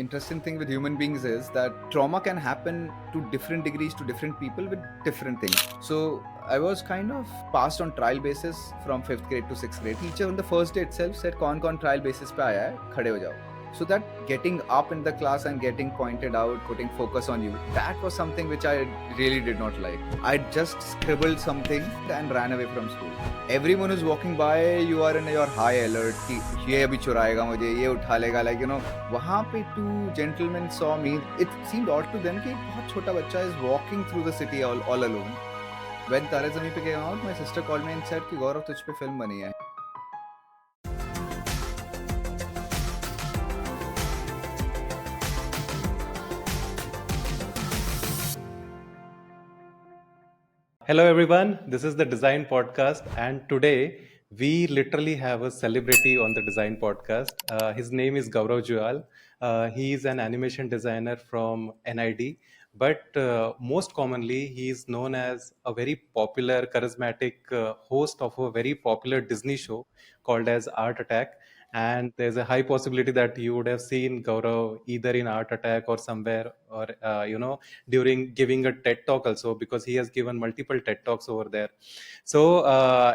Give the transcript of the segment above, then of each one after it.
Interesting thing with human beings is that trauma can happen to different degrees to different people with different things. So I was kind of passed on trial basis from 5th grade to 6th grade. Teacher on the first day itself said कौन trial basis पे आया है खड़े हो जाओ. So that getting up in the class and getting pointed out, putting focus on you, that was something which I really did not like. I just scribbled something and ran away from school. Everyone who's walking by, you are in your high alert कि ये अभी चुराएगा मुझे, ये उठा लेगा, like you know. वहाँ पे two gentlemen saw me. It seemed odd to them कि एक बहुत छोटा बच्चा is walking through the city all alone. When तारे ज़मीन पे came out, my sister called me and said कि गौरव तुझ पे फिल्म बनी है. Hello, everyone. This is the Design Podcast, and today we literally have a celebrity on the Design Podcast. His name is Gaurav Jual. He is an animation designer from NID, but most commonly, he is known as a very popular, charismatic host of a very popular Disney show called as Art Attack. And there's a high possibility that you would have seen Gaurav either in Art Attack or somewhere, or during giving a TED talk also, because he has given multiple TED talks over there. So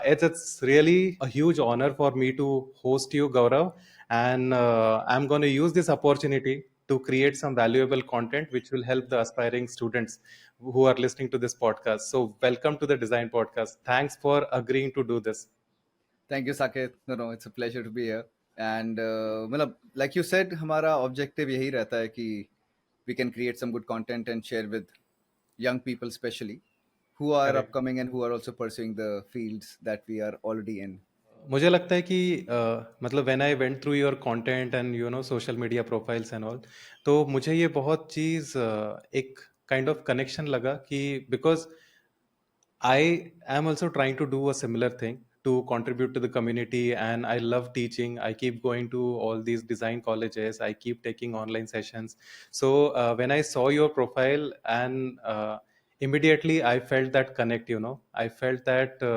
it's really a huge honor for me to host you, Gaurav, and I'm going to use this opportunity to create some valuable content which will help the aspiring students who are listening to this podcast. So welcome to the Design Podcast. Thanks for agreeing to do this. Thank you, Saket. No, it's a pleasure to be here. And मतलब like you said, हमारा objective यही रहता है कि we can create some good content and share with young people, especially who are Correct. upcoming and who are also pursuing the fields that we are already in. मुझे लगता है कि मतलब when I went through your content and social media profiles and all, तो मुझे ये बहुत चीज़ एक काइंड ऑफ कनेक्शन लगा कि because I am also trying to do a similar thing to contribute to the community, and I love teaching. I keep going to all these design colleges. I keep taking online sessions. So when I saw your profile, and immediately I felt that connect. I felt that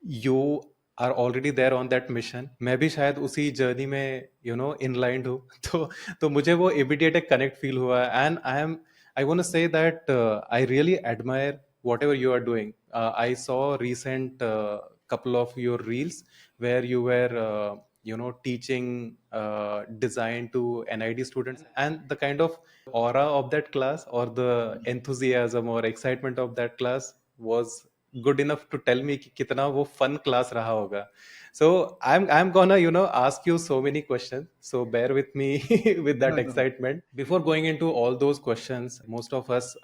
you are already there on that mission. मैं भी शायद उसी journey में inlined हूँ. तो मुझे वो immediate एक connect feel हुआ, and I want to say that I really admire whatever you are doing. I saw recent couple of your reels where you were teaching design to NID students, and the kind of aura of that class, or the enthusiasm or excitement of that class, was good enough to tell me कि कितना वो fun class रहा होगा. So I'm gonna ask you so many questions. So bear with me with that No. excitement. Before going into all those questions, most of us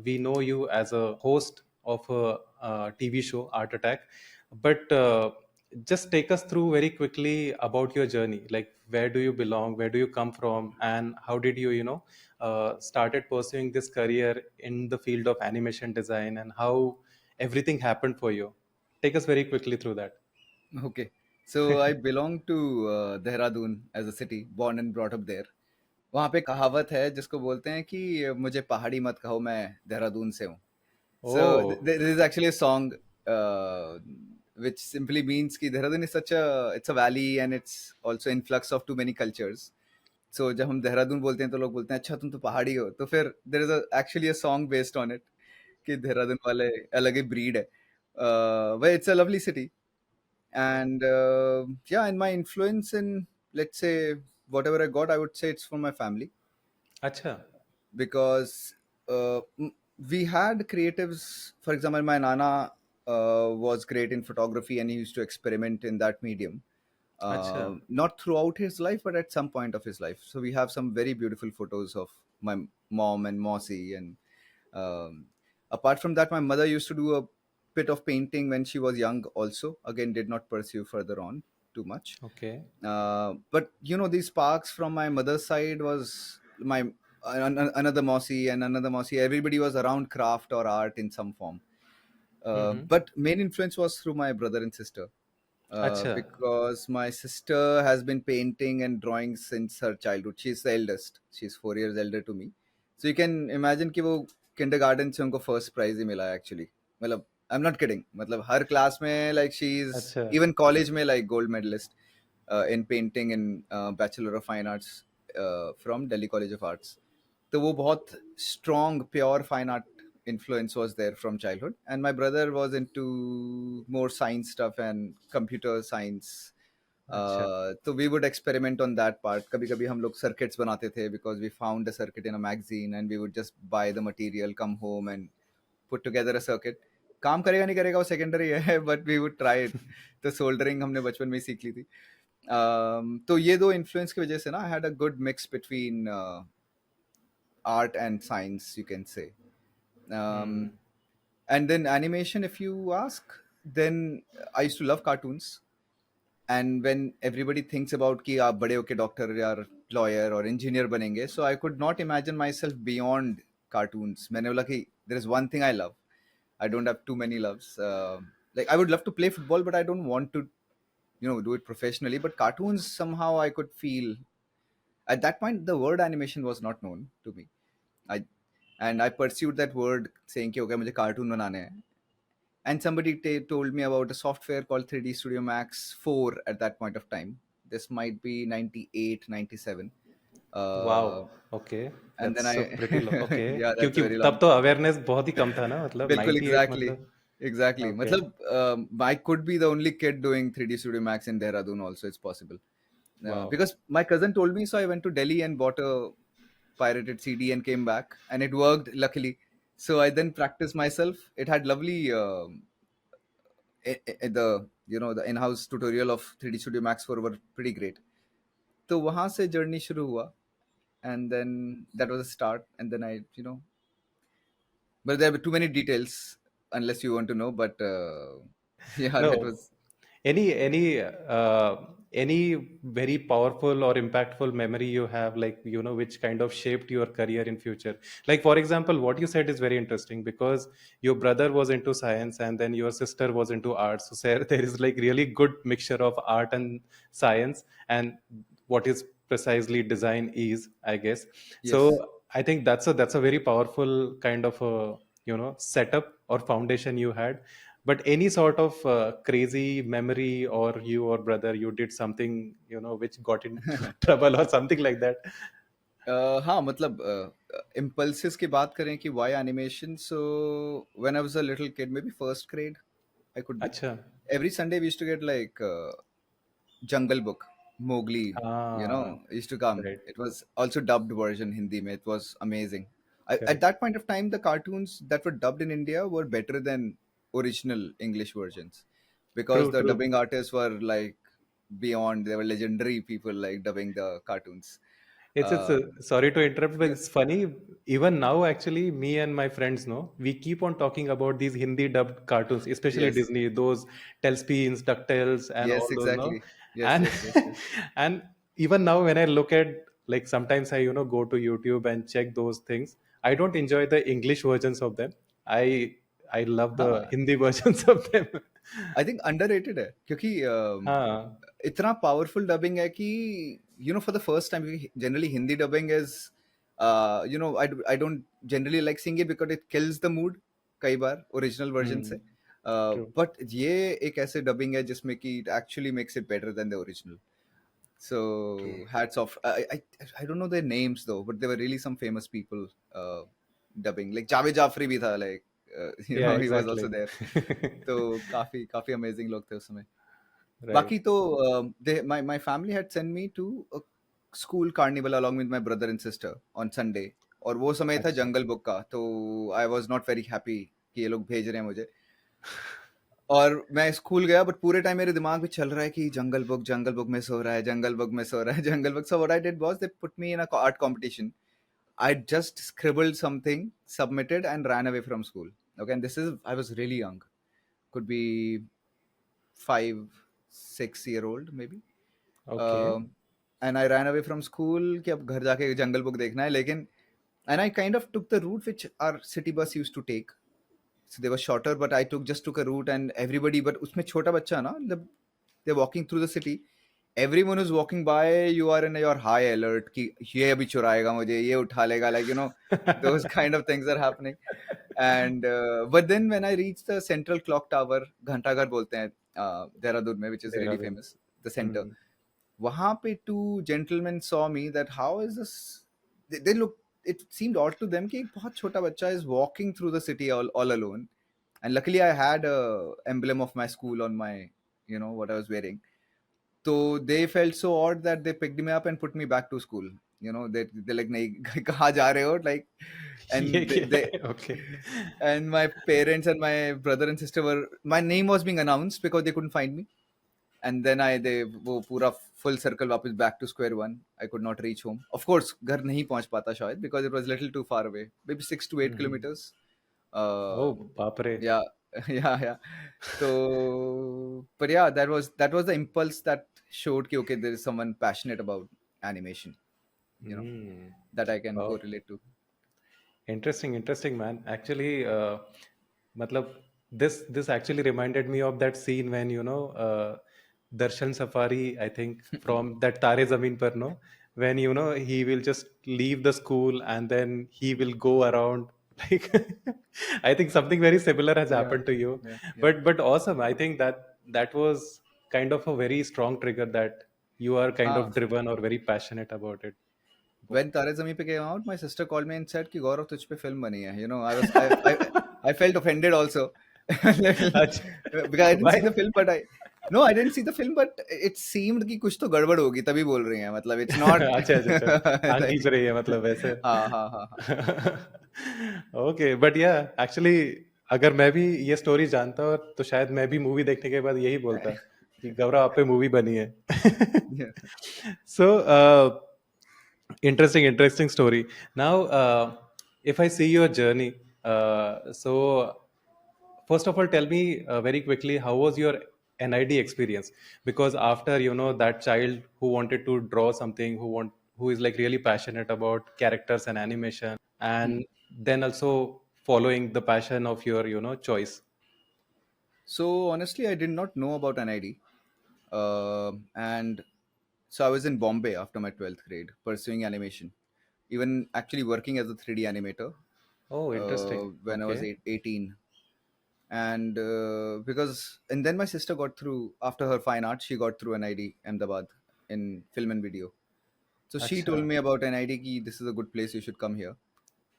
we know you as a host of a TV show, Art Attack, but just take us through very quickly about your journey. Like, where do you belong? Where do you come from? And how did you started pursuing this career in the field of animation design, and how everything happened for you? Take us very quickly through that. Okay. So I belong to Dehradun as a city, born and brought up there. वहाँ पे कहावत है जिसको बोलते हैं कि मुझे पहाड़ी मत कहो मैं देहरादून से हूँ. So Oh, there is actually a song uh, which simply means कि Dehradun is it's a valley and it's also influx of too many cultures. So जब हम देहरादून बोलते हैं तो लोग बोलते हैं अच्छा तुम तो पहाड़ी हो, तो फिर there is actually a song based on it कि देहरादून वाले अलग ही breed है. But it's a lovely city. And yeah, and my influence in, let's say, whatever I got, I would say it's from my family, अच्छा. because we had creatives. For example, my nana was great in photography and he used to experiment in that medium, अच्छा. not throughout his life but at some point of his life. So we have some very beautiful photos of my mom and Mossy. And um, apart from that, my mother used to do a bit of painting when she was young also. Again, did not pursue further on too much. Okay. But these sparks from my mother's side was my another Mossy and another Mossy. Everybody was around craft or art in some form. Mm-hmm. But main influence was through my brother and sister, अच्छा. because my sister has been painting and drawing since her childhood. She's the eldest. She's 4 years elder to me. So you can imagine कि वो kindergarten से उनको first prize ही मिला है actually. मतलब I'm not kidding. मतलब हर class में like she's अच्छा. even college में like gold medalist in painting in Bachelor of Fine Arts. from Delhi College of Arts. तो वो बहुत strong pure fine art influence was there from childhood, and my brother was into more science stuff and computer science. अच्छा, तो we would experiment on that part. कभी कभी हम लोग circuits बनाते थे because we found a circuit in a magazine and we would just buy the material, come home and put together a circuit. काम करेगा नहीं करेगा वो सेकेंडरी है but we would try it. तो सोल्डरिंग हमने बचपन में ही सीख ली थी. तो ये दो इन्फ्लुएंस की वजह से ना I had a good mix between art and science, you can say. Hmm, And then animation, if you ask, then I used to love cartoons. And when everybody thinks about कि आप बड़े होके doctor या lawyer और engineer बनेंगे, so I could not imagine myself beyond cartoons. मैंने बोला कि there is one thing I love. I don't have too many loves. Like I would love to play football, but I don't want to, do it professionally. But cartoons somehow I could feel. At that point, the word animation was not known to me. I and I pursued that word saying कि okay मुझे cartoon बनाने हैं. And somebody told me about a software called 3D Studio Max 4 at that point of time. This might be 98, 97. Wow! Uh, okay, and then that's I, pretty low okay, yeah, that's क्योंकि very तब long. तो awareness बहुत ही कम था ना, मतलब बिल्कुल 98 exactly. मतलब Exactly. Okay, मतलब, I could be the only kid doing 3D Studio Max in Dehradun also. It's possible. Wow! Because my cousin told me, so I went to Delhi and bought a pirated CD and came back, and it worked luckily. So I then practiced myself. It had lovely the in-house tutorial of 3D Studio Max 4 were pretty great. तो वहाँ से journey शुरू हुआ, and then that was a start, and then but there were too many details unless you want to know, but yeah, no, that was. any any uh, any very powerful or impactful memory you have, like which kind of shaped your career in future? Like for example, what you said is very interesting because your brother was into science and then your sister was into arts, so there is like really good mixture of art and science, and what is precisely design is, I guess. So Yes. I think that's a very powerful kind of a setup or foundation you had. But any sort of crazy memory, or you or brother, you did something which got into trouble or something like that? हाँ मतलब impulses की बात करें कि why animation, so when I was a little kid, maybe first grade, I could be, अच्छा, every Sunday we used to get like Jungle Book, Mowgli, हाँ, used to come. right, It was also dubbed version Hindi mein. It was amazing. At correct, that point of time, the cartoons that were dubbed in India were better than original English versions because true, the true. dubbing artists were like beyond. They were legendary people like dubbing the cartoons. It's Uh, sorry to interrupt, but yeah. it's funny. Even now, actually, me and my friends know we keep on talking about these Hindi dubbed cartoons, especially Yes. Disney, those Tailspins, DuckTales, and Yes. all those. No, Exactly. Yes. and Yes. Yes. Yes. and even now, when I look at, like, sometimes I go to YouTube and check those things. I don't enjoy the English versions of them. I love the हाँ. Hindi versions of them. I think underrated है क्योंकि हाँ, इतना powerful dubbing है कि for the first time, generally Hindi dubbing is I don't generally like sing it because it kills the mood कई बार original version से. hmm, true. But ये एक ऐसे डबिंग है जिसमें कि it actually makes it better than the original. So True. hats off. I don't know their names though, but there were really some famous people dubbing. Like Javed Jafri भी था, like Yeah, he was exactly. also there. तो काफी काफी amazing लोग थे उस समय. Right. बाकी तो my family had sent me to a school carnival along with my brother and sister on Sunday. और वो समय था अच्छा. जंगल बुक का, तो I was not very happy कि ये लोग भेज रहे हैं मुझे. और मैं स्कूल गया, बट पूरे टाइम मेरे दिमाग में चल रहा है कि जंगल बुक मिस हो रहा है, जंगल बुक मिस हो रहा है, jungle book. So what I did was they put me in a art competition. I just scribbled something, submitted, and ran away from school. Okay, and I was really young, could be 5, 6 year old maybe. Okay. Um and I ran away from school कि अब घर जाके जंगल book देखना है, लेकिन and I kind of took the route which our city bus used to take. So they were shorter, but I took a route, and everybody, but उसमें छोटा बच्चा ना, they're walking through the city. Everyone who's walking by, you are in your high alert कि ये अभी चुराएगा मुझे, ये उठा लेगा, like those kind of things are happening. And but then when I reached the central clock tower, घंटाघर बोलते हैं देहरादून में, which is really Dehradun. famous, the center. Hmm. वहाँ पे two gentlemen saw me that how is this, they look, it seemed odd to them कि एक बहुत छोटा बच्चा is walking through the city all alone, and luckily I had a emblem of my school on my, you know, what I was wearing. So they felt so odd that they picked me up and put me back to school. You know, they like नहीं कहाँ जा रहे हो, like, ये and क्या they है? Okay. and my parents and my brother and sister were, my name was being announced because they couldn't find me, and then they वो पूरा full circle वापस back to square one. I could not reach home. Of course घर नहीं पहुंच पाता शायद because it was little too far away, maybe 6 to 8 kilometers. Oh Uh, बाप रे! yeah, yeah. So, but yeah, that was the impulse that showed कि okay, there is someone passionate about animation, you know, Hmm. that I can Wow. correlate to. Interesting, interesting, man. Actually, matlab, this actually reminded me of that scene when Darshan Safari, I think, from that Tare Zameen Par, no, when he will just leave the school and then he will go around like I think something very similar has Yeah, happened to you, yeah, yeah. but awesome. I think that was kind of a very strong trigger that you are kind हाँ, of driven or very passionate about it. when Tare Zameen Pe came out, my sister called me and said कि गौरव तुझ पे film बनी है. You know, I felt offended also अच्छा, because I didn't see the why? film, but I didn't see the film, but it seemed कि कुछ तो गड़बड़ होगी तभी बोल रही हैं. मतलब it's not अच्छा, अच्छा, अच्छा। आँख खींच like, रही है मतलब वैसे। हाँ, हाँ, हाँ, हाँ. ओके, बट या एक्चुअली अगर मैं भी ये स्टोरी जानता तो शायद मैं भी मूवी देखने के बाद यही बोलता कि गौरव आप पे मूवी बनी है। Yeah. So interesting, interesting story. Now, if I see your journey, so first of all, tell me very quickly, how was your NID experience? Because after that child who wanted to draw something, who is like really passionate about characters and animation, Hmm. and then also following the passion of your choice. So honestly, I did not know about NID, and so I was in Bombay after my 12th grade, pursuing animation, even actually working as a 3D animator Oh, interesting. when I was Okay. 18. And because, and then my sister got through, after her fine art, she got through NID Ahmedabad in film and video. So she told Acha. me about NID ki this is a good place, you should come here.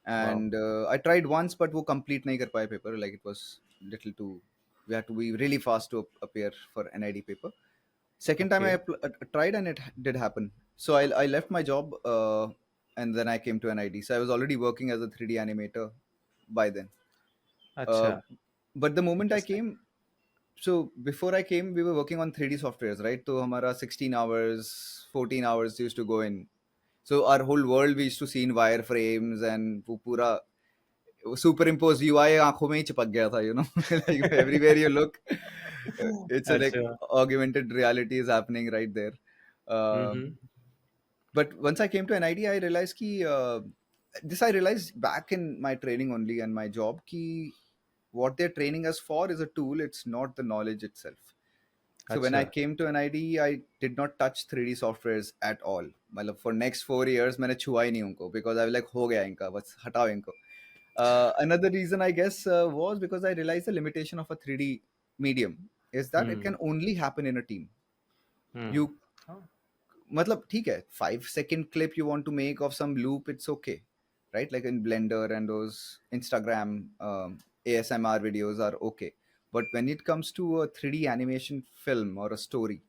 Wow. And I tried once, but वो complete नहीं कर पाए paper, like it was little too, we had to be really fast to appear for NID paper. Second time I Okay. tried, and it did happen. So I left my job, and then I came to NID. So I was already working as a 3D animator by then. Uh, Acha. but the moment I Interesting. came, so before I came, we were working on 3D softwares, right? So हमारा 16 hours, 14 hours used to go in. So our whole world we used to see in wireframes, and वो पूरा superimpose UI आंखों में ही चिपक गया था, you know, like everywhere you look, it's a, like अच्छा। augmented reality is happening right there. Uh, hmm. but once I came to NID, I realized ki, this I realized back in my training only and my job ki what they're training us for is a tool. It's not the knowledge itself. So when I अच्छा। came to NID, I did not touch 3D softwares at all. मतलब for next 4 years मैंने छुआ ही नहीं उनको because I was like हो गया इनका बस हटाओ इनको. Another reason I guess was because I realized the limitation of a 3D medium is that it hmm. can only happen in a team. Hmm. You मतलब ठीक है 5 second clip you want to make of some loop, it's okay, right? Like in Blender and those Instagram ASMR videos are okay, but when it comes to a 3D animation film or a story,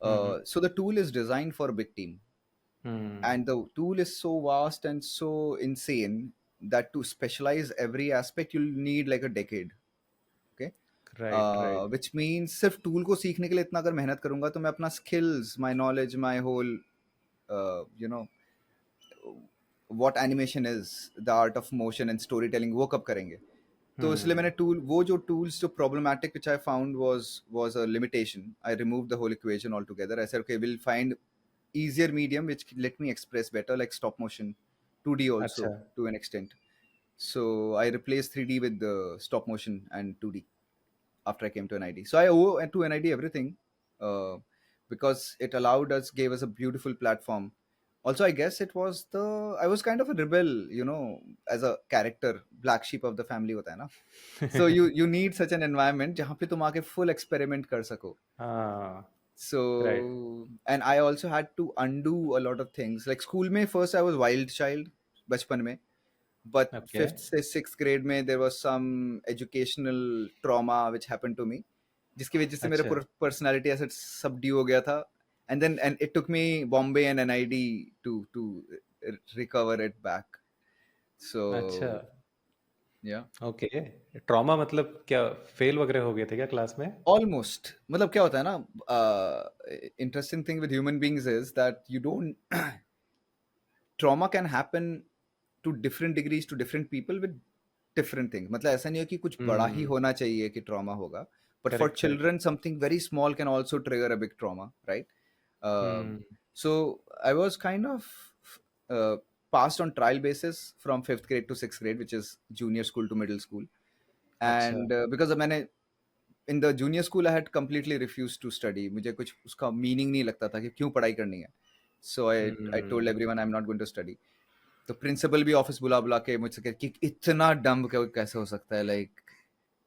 hmm. so the tool is designed for a big team, hmm. and the tool is so vast and so insane that to specialize every aspect you'll need like a decade. Okay. Right, right. Which means सिर्फ tool को सीखने के लिए इतना अगर मेहनत करूंगा तो मैं अपना skills, my knowledge, my whole, you know, what animation is, the art of motion and storytelling, वो कब करेंगे? तो इसलिए मैंने हम्म। टूल, वो जो tools जो problematic which I found was a limitation. I removed the whole equation altogether. I said okay, we'll find easier medium which let me express better, like stop motion, 2D also अच्छा। to an extent. So I replaced 3D with the stop motion and 2D after I came to NID. So I owe to NID everything, uh, because it allowed us, gave us a beautiful platform. Also, I guess it was I was kind of a rebel, you know, as a character, black sheep of the family होता है ना. So you need such an environment जहाँ पे तुम आके full experiment कर सको. हाँ। Right. So, and I also had to undo a lot of things. Like school में first I was wild child, बचपन में. But ओके, fifth से sixth grade में there was some educational trauma which happened to me, जिसकी वजह से मेरा अच्छा, personality ऐसा subdue हो गया था. And it took me Bombay and NID to recover it back. अच्छा, So yeah. ओके। ट्रॉमा मतलब क्या फेल वगैरह हो गए थे क्या क्लास में? Almost. मतलब क्या होता है ना, interesting thing with human beings is that you don't trauma can happen to different degrees to different people with different things. मतलब ऐसा नहीं है कि कुछ बड़ा ही हुँ, होना चाहिए कि trauma होगा. But for correct, correct. children, something very small can also trigger a big trauma, right? Hmm, So I was kind of uh, passed on trial basis from fifth grade to sixth grade, which is junior school to middle school. अच्छा, And because of मैंने in the junior school I had completely refused to study. मुझे कुछ उसका meaning नहीं लगता था कि क्यों पढ़ाई करनी है. So I told hmm, everyone I'm not going to study. तो प्रिंसिपल भी ऑफिस बुला बुला के मुझसे कह कि इतना डम्ब कैसे हो सकता है, लाइक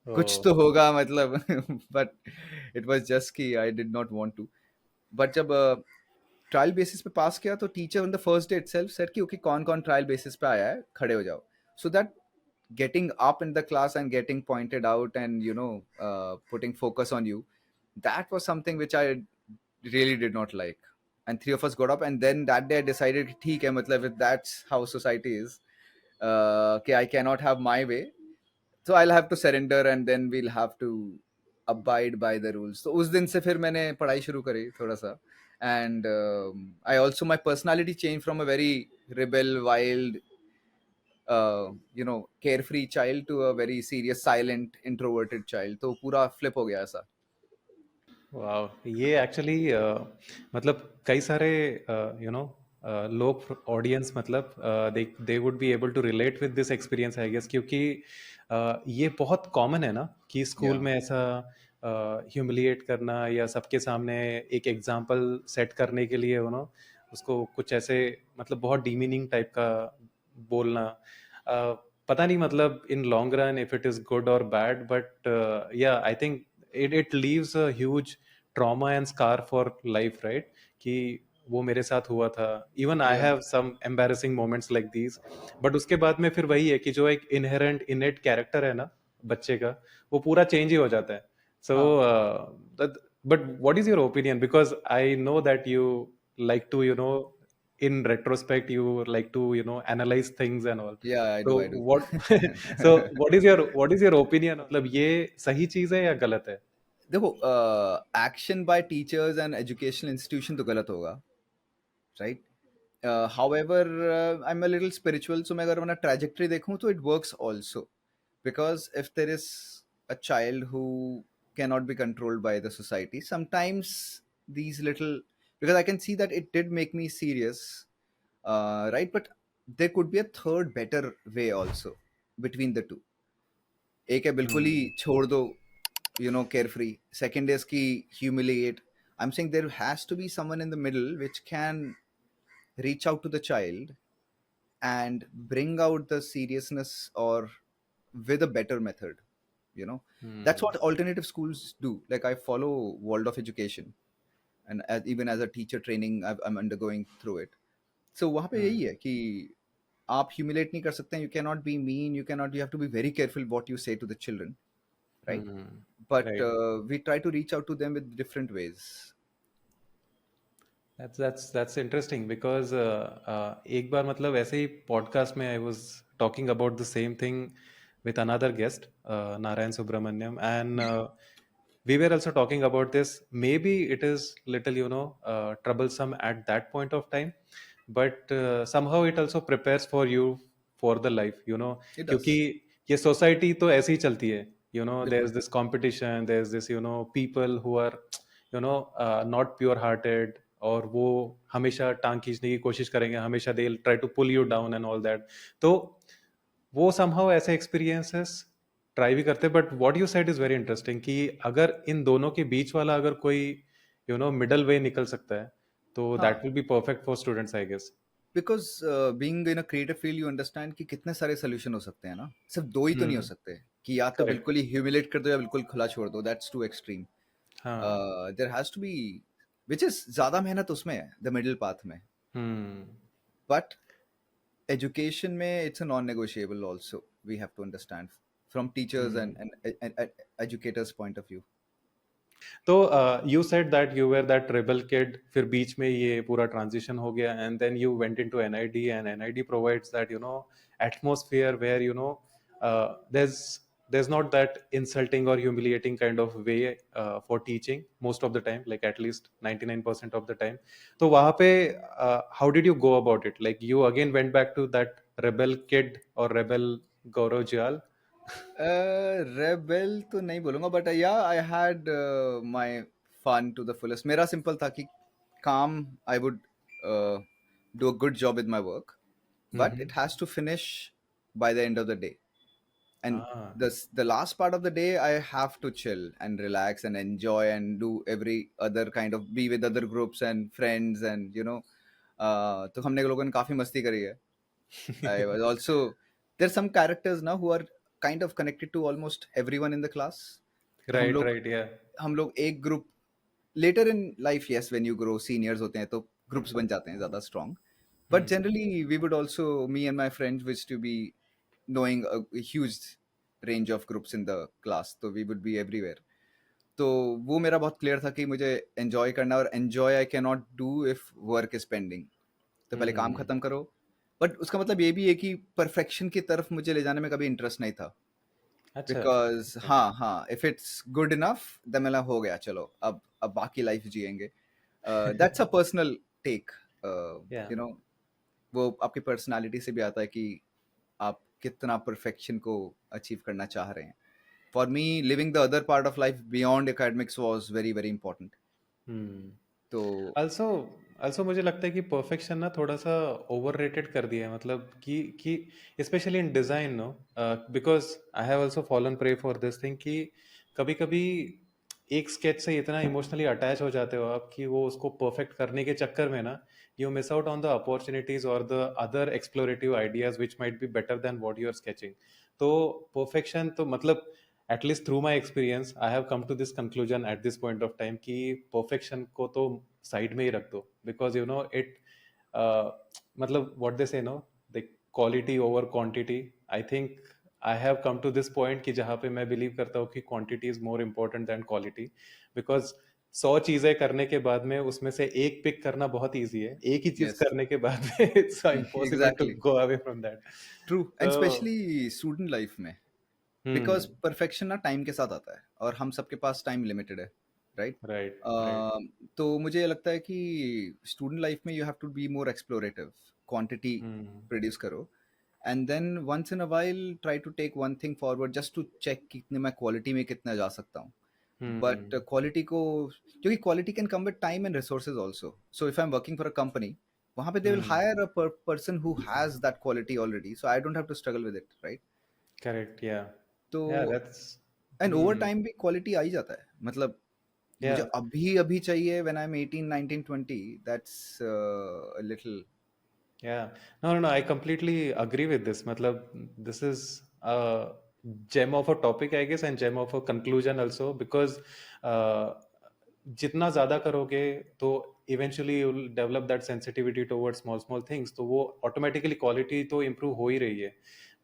कुछ ओह! तो होगा मतलब. बट इट वाज जस्ट कि I did not want to. But जब ट्रायल बेसिस पे पास किया तो teacher on the first day itself said कि ओके कौन कौन ट्रायल बेसिस पे आया है खड़े हो जाओ. So that getting up in the class and getting pointed out and putting focus on you, that was something which I really did not like. And three of us got up and then that day I decided ठीक है मतलब if that's how society is, okay, I cannot have my way, so I'll have to surrender and then we'll have to abide by the rules. तो उस दिन से फिर मैंने पढ़ाई शुरू करी थोड़ा सा. And I also, my personality changed from a very rebel wild carefree child to a very serious silent introverted child. तो पूरा flip हो गया ऐसा. वाओ! ये एक्चुअली मतलब कई सारे लोग ऑडियंस मतलब they they would be able to relate with this experience I guess क्योंकि ये बहुत कॉमन है ना कि स्कूल Yeah. में ऐसा ह्यूमिलिएट करना या सबके सामने एक एग्जांपल सेट करने के लिए उसको कुछ ऐसे मतलब बहुत डीमीनिंग टाइप का बोलना पता नहीं मतलब in long run if it is good और बैड बट या I think it leaves a huge trauma and scar for life, right? कि वो मेरे साथ हुआ था. Even I Yeah. have some embarrassing moments like these. But उसके बाद में फिर वही है कि जो एक inherent innate character है ना बच्चे का वो पूरा change ही हो जाता है. So, हाँ. but what is your opinion? Because I know that you like to, in retrospect, you like to, analyze things and all. Yeah, I So do, I do. what, so what is your opinion? मतलब ये सही चीज है या गलत है? देखो, action by teachers and educational institution तो गलत होगा, right. However I am a little spiritual, so मैं अगर अपना ट्रैजेक्टरी देखूं तो it works also. Because if there is a child who cannot be controlled by the society, sometimes these little, because I can see that it did make me serious, right, but there could be a third better way also between the two. एक है बिल्कुल ही हम्म, छोड़ दो, carefree. Second is ki humiliate. I'm saying there has to be someone in the middle which can reach out to the child and bring out the seriousness, or with a better method. That's hmm, what alternative schools do. Like I follow World of Education, and even as a teacher training I'm undergoing through it. So वहाँ पे यही हम्म, है कि आप humiliate नहीं कर सकते हैं. You cannot be mean, you have to be very careful what you say to the children, right? Hmm, But right. we try to reach out to them with different ways. That's interesting because एक बार मतलब ऐसे ही podcast में I was talking about the same thing with another guest, Narayan Subramanyam, and we were also talking about this. Maybe it is little, troublesome at that point of time, but somehow it also prepares for you for the life, It क्योंकि does. ये society तो ऐसे ही चलती है, बिल्कुल. there's this competition, there's this, people who are, not pure hearted और वो हमेशा टांग खींचने की कोशिश करेंगे, हमेशा they try to pull you down and all that. तो वो समहाउ ऐसे एक्सपीरियंसेस ट्राई भी करते हैं. But what you said is very interesting कि अगर इन दोनों के बीच वाला अगर कोई मिडल वे निकल सकता है तो दैट हाँ. Will be perfect for students I guess. Because being in a creative field you understand कि कितने सारे सोल्यूशन हो सकते हैं ना. सिर्फ दो ही तो नहीं हो हम्म, सकते कि या तो करेक्ट. बिल्कुल ही ह्यूमिलेट कर दो या बिल्कुल खुला छोड़ दो. That's too extreme. हाँ. There has to be which is ज़्यादा मेहनत उसमें है, the middle path में. Hmm. But education में it's a non-negotiable also. We have to understand from teachers Hmm. and educators' point of view. तो you said that you were that rebel kid, फिर बीच में ये पूरा transition हो गया, and then you went into NID, and NID provides that, you know, atmosphere where, you know, there's not that insulting or humiliating kind of way for teaching most of the time, like at least 99% of the time. तो वहाँ पे how did you go about it? Like you again went back to that rebel kid or rebel Gaurav Jyal? Rebel तो नहीं बोलूँगा, but yeah, I had my fun to the fullest. मेरा simple था कि काम, I would uh, do a good job with my work, but Mm-hmm. it has to finish by the end of the day. And Ah. the last part of the day, I have to chill and relax and enjoy and do every other kind of be with other groups and friends and तो हमने लोगों ने काफी मस्ती करी है. I was also there's some characters now who are kind of connected to almost everyone in the class. तो Right, right, yeah. हम लोग एक group later in life, yes, when you grow seniors होते हैं तो groups बन जाते हैं ज़्यादा strong. But Hmm. generally, we would also, me and my friends, used to be knowing a huge range of groups in the class. तो we would be everywhere. तो वो मेरा बहुत क्लियर था कि मुझे एंजॉय करना, और enjoy I can not do if work is pending. तो पहले काम Hmm. खत्म करो. बट उसका मतलब ये भी है कि परफेक्शन की तरफ मुझे ले जाने में कभी इंटरेस्ट नहीं था. अच्छा. Because Okay. हाँ, if it's good enough then मेरा हो गया, चलो अब बाकी लाइफ जिएंगे. That's a personal take. Yeah. You know वो आपकी पर्सनालिटी से भी आता है कि आप कितना परफेक्शन को अचीव करना चाह रहे हैं. For me, living the other part of life beyond academics was very very important. Hmm. तो also also मुझे लगता है कि परफेक्शन ना थोड़ा सा ओवररेटेड कर दिया है, मतलब कि specially in design, no, because I have also fallen prey for this thing कि कभी कभी एक स्केच से इतना इमोशनली अटैच हो जाते हो आप कि वो उसको परफेक्ट करने के चक्कर में ना you miss out on the opportunities और the other explorative ideas which might be better than what you are sketching. तो परफेक्शन तो मतलब at least through my experience I have come to this conclusion at this point of time कि perfection को तो side में ही रख दो, because you know it मतलब what they say, no, the quality over quantity. I think I have come to this point कि जहाँ पे मैं believe करता हूँ कि quantity is more important than quality, because 100 चीजें करने के बाद में उसमें से एक पिक करना बहुत इजी है, एक ही चीज यस, करने के बाद में it's impossible to exactly go away from that. True. And तो स्पेशली स्टूडेंट लाइफ में, बिकॉज हम्म. परफेक्शन ना टाइम के साथ आता है, और हम सबके पास टाइम लिमिटेड है, राइट? Right, right. तो मुझे लगता है कि स्टूडेंट लाइफ में you have to be more explorative. Quantity Hmm. Produce करो, and then once in a while try to take one thing forward just to check कितने मैं क्वालिटी में कितना जा सकता हूँ. But Hmm. क्वालिटी को, क्योंकि quality can come with time and resources also. So if I am working for a company, वहाँ पे they will Hmm. Hire a person who has that quality already, so I don't have to struggle with it, right? Correct. Yeah. तो Yeah. That's. And over Hmm. Time भी quality आ ही जाता है. मतलब मुझे Yeah. अभी अभी चाहिए when I am 18 19 20, that's little. Yeah. No, no, no. I completely agree with this. मतलब this is a gem of a topic, I guess, and gem of a conclusion also, because uh, जितना ज़्यादा करोगे तो eventually you will develop that sensitivity towards small small things. तो वो automatically quality तो improve हो ही रही है.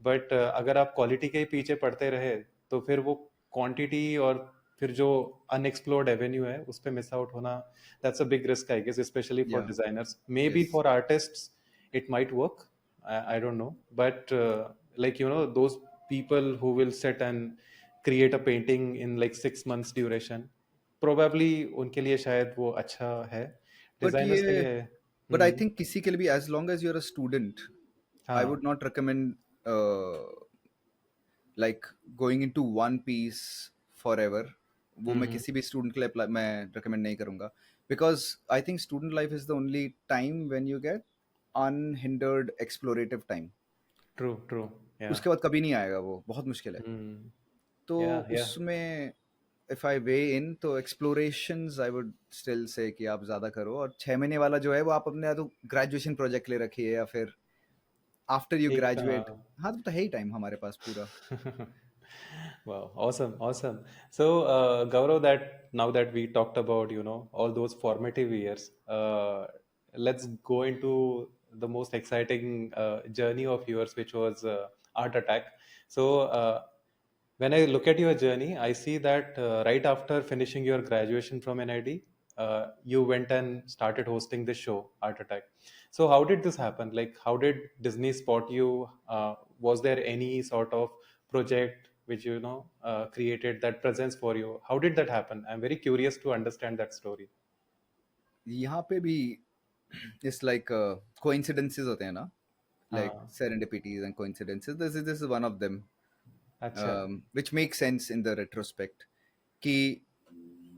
But अगर आप quality के ही पीछे पड़ते रहे तो फिर वो quantity और फिर जो unexplored avenue है उस पे miss out होना, that's a big risk, I guess, especially for या, designers. Maybe yes. for artists it might work. I don't know, but like you know those people who will sit and create a painting in like 6 months duration, probably उनके लिए शायद वो अच्छा है. But Designers के ये लिए. But I hmm. Think किसी के लिए भी, as long as you are a student, I हाँ. Would not recommend like going into one piece forever. वो मैं हम्म. किसी भी स्टूडेंट के लिए मैं रिकमेंड नहीं करूंगा, because I think student life is the only time when you get unhindered explorative time. True, true. Yeah. उसके बाद कभी नहीं आएगा, वो बहुत मुश्किल है. Hmm. तो Yeah, yeah. उसमें इफ आई वे इन, तो explorations I would still say कि आप ज़्यादा करो. और 6 महीने वाला जो है वो आप अपने या तो ग्रेजुएशन प्रोजेक्ट ले रखिए, या फिर आफ्टर यू एक ग्रेजुएट. हाँ, तो है ही टाइम हमारे पास पूरा. Wow, awesome, awesome. So, Gaurav, that now that we talked about, all those formative years, let's go into the most exciting journey of yours, which was Art Attack. So, when I look at your journey, I see that right after finishing your graduation from NID, you went and started hosting this show, Art Attack. So, how did this happen? Like, how did Disney spot you? Was there any sort of project which created that presence for you? How did that happen? I'm very curious to understand that story. यहाँ पे भी it's like coincidences होते हैं ना, like हाँ. serendipities and coincidences. This is one of them, अच्छा. which makes sense in the retrospect. कि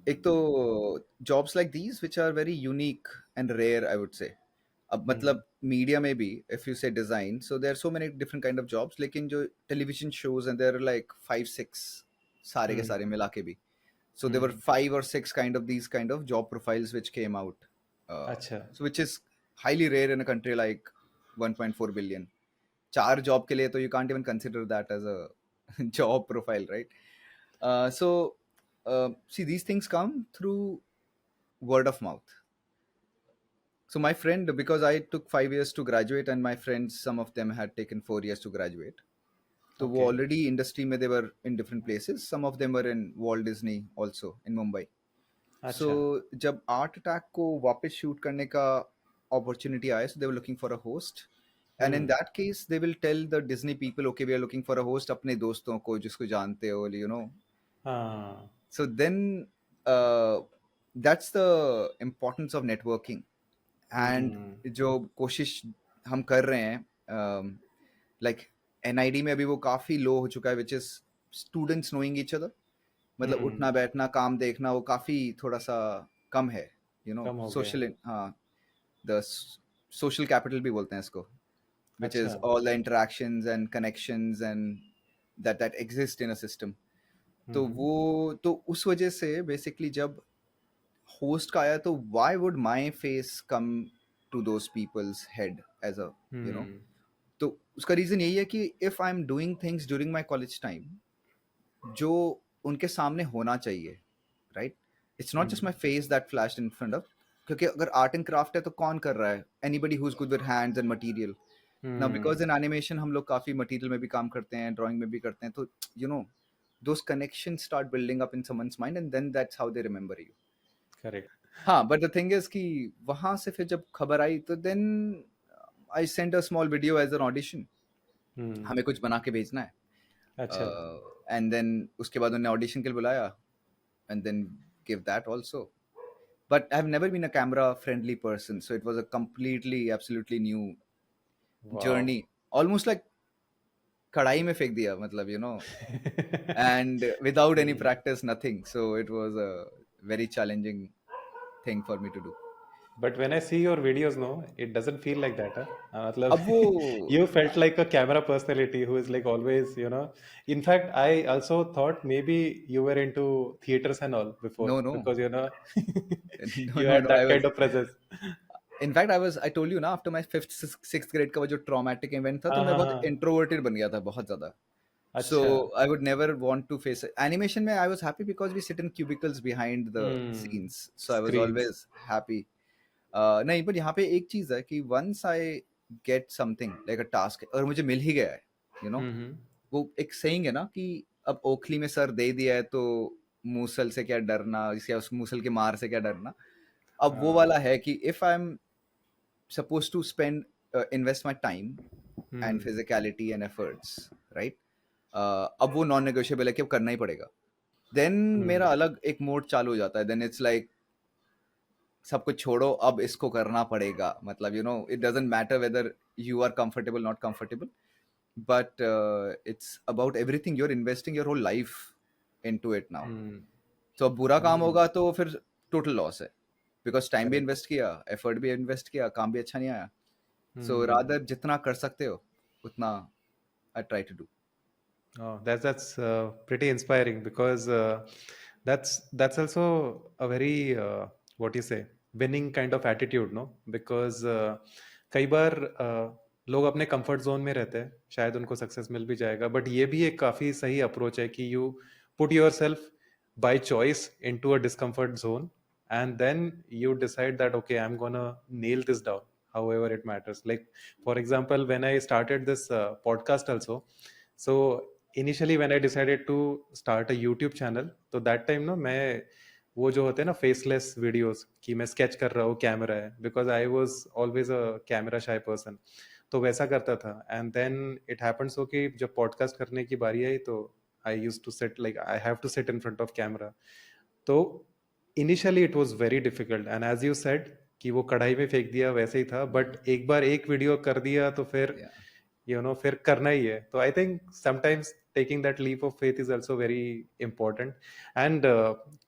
एक तो jobs like these which are very unique and rare, I would say. अब हम्म. मतलब मीडिया में भी if you say design, so there are so many different kind of jobs, लेकिन जो television shows and there are like 5 6 सारे के हम्म. सारे मिला के भी. So there were hmm. 5 or 6 kind of these kind of job profiles which came out, अच्छा. so which is highly rare in a country like 1.4 billion. चार job के लिए तो you can't even consider that as a job profile, right? So see, these things come through word of mouth. So my friend, because I took 5 years to graduate and my friends, some of them had taken 4 years to graduate. So वो okay. already industry में they were in different places. Some of them were in Walt Disney also in Mumbai. So अच्छा. जब art attack को वापस shoot करने का opportunity आया, so they were looking for a host. And in hmm. that case, they will tell the Disney people, okay, we are looking for a host, अपने दोस्तों को जिसको जानते हो, you know. हाँ. So then that's the importance of networking. And हम्म. जो कोशिश हम कर रहे हैं, like NID में अभी वो काफ़ी लो हो चुका है, which is students knowing each other. मतलब हम्म. उठना बैठना काम देखना वो काफ़ी थोड़ा सा कम है, you know. कम हो गया. Social, हाँ, the social capital भी बोलते हैं इसको, which अच्छा. is all the interactions and connections and that exist in a system. तो हम्म. वो तो उस वजह से बेसिकली जब होस्ट का आया तो why would my face come to those peoples head as a, you know. Hmm. तो उसका रीजन यही है कि if I am doing things during my college time जो उनके सामने होना चाहिए, right? It's not just hmm. My face that flashed in front of, क्योंकि अगर आर्ट एंड क्राफ्ट है तो कौन कर रहा है? Anybody who is good with hands and material. Now because hmm. In animation हम लोग काफी मटेरियल में भी काम करते हैं, ड्राइंग में भी करते हैं, तो you know those connections start building up in someone's mind and then that's how they remember you. Correct. हाँ, but the thing is कि वहाँ से फिर जब खबर आई तो then I sent a small video as an audition. हम्म. हमें कुछ बना के भेजना है, अच्छा. and then उसके बाद उन्होंने audition के लिए बुलाया and then give that also. But I've never been a camera friendly person, so it was a completely absolutely new wow. journey, almost like कढ़ाई में फेंक दिया, मतलब you know, and without any hmm. practice, nothing. So it was a very challenging thing for me to do. But when I see your videos, no, it doesn't feel like that. Huh? अब वो You felt like a camera personality who is like always, you know. In fact, I also thought maybe you were into theaters and all before no, no. because, No, you no, had no, I that kind was, of presence. in fact I told you ना, after my 5th 6th grade का वो जो traumatic event था, तो हाँ मैं हाँ बहुत हाँ. introverted बन गया था बहुत ज़्यादा. So अच्छा. I would never want to face it. Animation में I was happy because we sit in cubicles behind the Hmm. scenes, so I was Screens. always happy. नहीं, पर यहाँ पे एक चीज़ है कि once I get something like a task और मुझे मिल ही गया है, you know, Mm-hmm. वो एक saying है ना कि अब ओखली में सर दे दिया है तो मूसल से क्या डरना, या उस मूसल के मार से क्या डरना. अब वो वाला है कि if I'm supposed to spend invest my time and Hmm. physicality and efforts, right? अब वो नॉन नेगोशिएबल है कि अब करना ही पड़ेगा. देन मेरा Hmm. अलग एक मोड चालू हो जाता है. देन इट्स लाइक सब कुछ छोड़ो, अब इसको करना पड़ेगा. मतलब you know it doesn't matter whether you are comfortable not comfortable, but it's about everything. You are investing your whole life into it now. Hmm. तो अब बुरा काम Hmm. होगा तो फिर टोटल लॉस है, बिकॉज टाइम भी Correct. इन्वेस्ट किया, एफर्ट भी इन्वेस्ट किया, काम भी अच्छा नहीं आया. सो Hmm. रादर जितना कर सकते हो उतना I try to do. Oh, that's pretty inspiring because that's also a very what you say winning kind of attitude, no? Because कई बार लोग अपने कंफर्ट जोन में रहते हैं, शायद उनको सक्सेस मिल भी जाएगा, बट ये भी एक काफ़ी सही अप्रोच है कि you put yourself by choice into a discomfort zone and then you decide that okay I am gonna nail this down however it matters. Like for example, when I started this podcast also, so initially when I decided to start a YouTube channel, तो that time ना मैं वो जो होते हैं ना faceless videos कि मैं स्केच कर रहा हूँ, कैमरा है, because I was always a camera शाई पर्सन, तो वैसा करता था. एंड देन इट हैपेंस हो कि जब पॉडकास्ट करने की बारी आई तो I use to sit, like I have to sit in front of camera. तो initially it was very difficult and as you said कि वो कढ़ाई में फेंक दिया वैसे ही था, बट एक बार एक वीडियो कर दिया तो फिर Yeah. फिर करना ही है. तो I think sometimes taking that leap of faith is also very important. And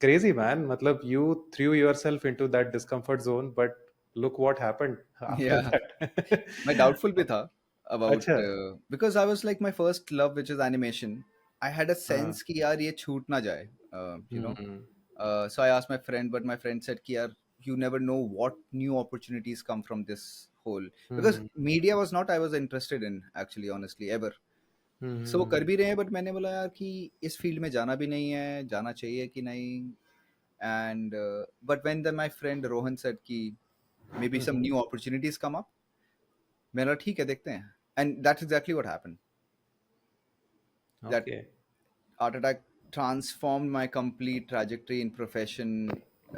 crazy man, matlab you threw yourself into that discomfort zone, but look what happened after Yeah. that. मैं doubtful भी था about, अच्छा. Because I was like my first love which is animation. I had a हाँ. Sense कि यार ये छूट ना जाए, you know. Hmm. So I asked my friend, but my friend said कि यार you never know what new opportunities come from this whole, because hmm. media was not I was interested in actually, honestly, ever. So वो कर हम्म. भी रहे हैं, but मैंने बोला यार कि इस फील्ड में जाना भी नहीं है, जाना चाहिए कि नहीं. And but when then my friend Rohan said कि maybe some new opportunities come up, मैंने बोला ठीक है देखते हैं. And that's exactly what happened. That Okay. Art Attack transformed my complete trajectory in profession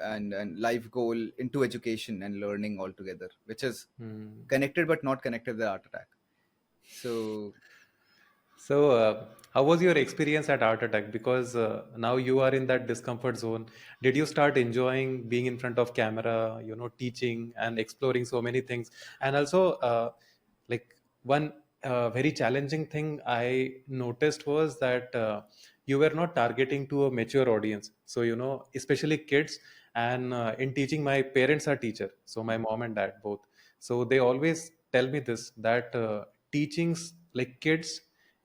and life goal into education and learning altogether, which is Hmm. connected but not connected with Art Attack. So So, how was your experience at Art Attack? Because now you are in that discomfort zone. Did you start enjoying being in front of camera, teaching and exploring so many things? And also, like one very challenging thing I noticed was that you were not targeting to a mature audience. So, especially kids. And in teaching, my parents are teacher. So my mom and dad both. So they always tell me this that teachings like kids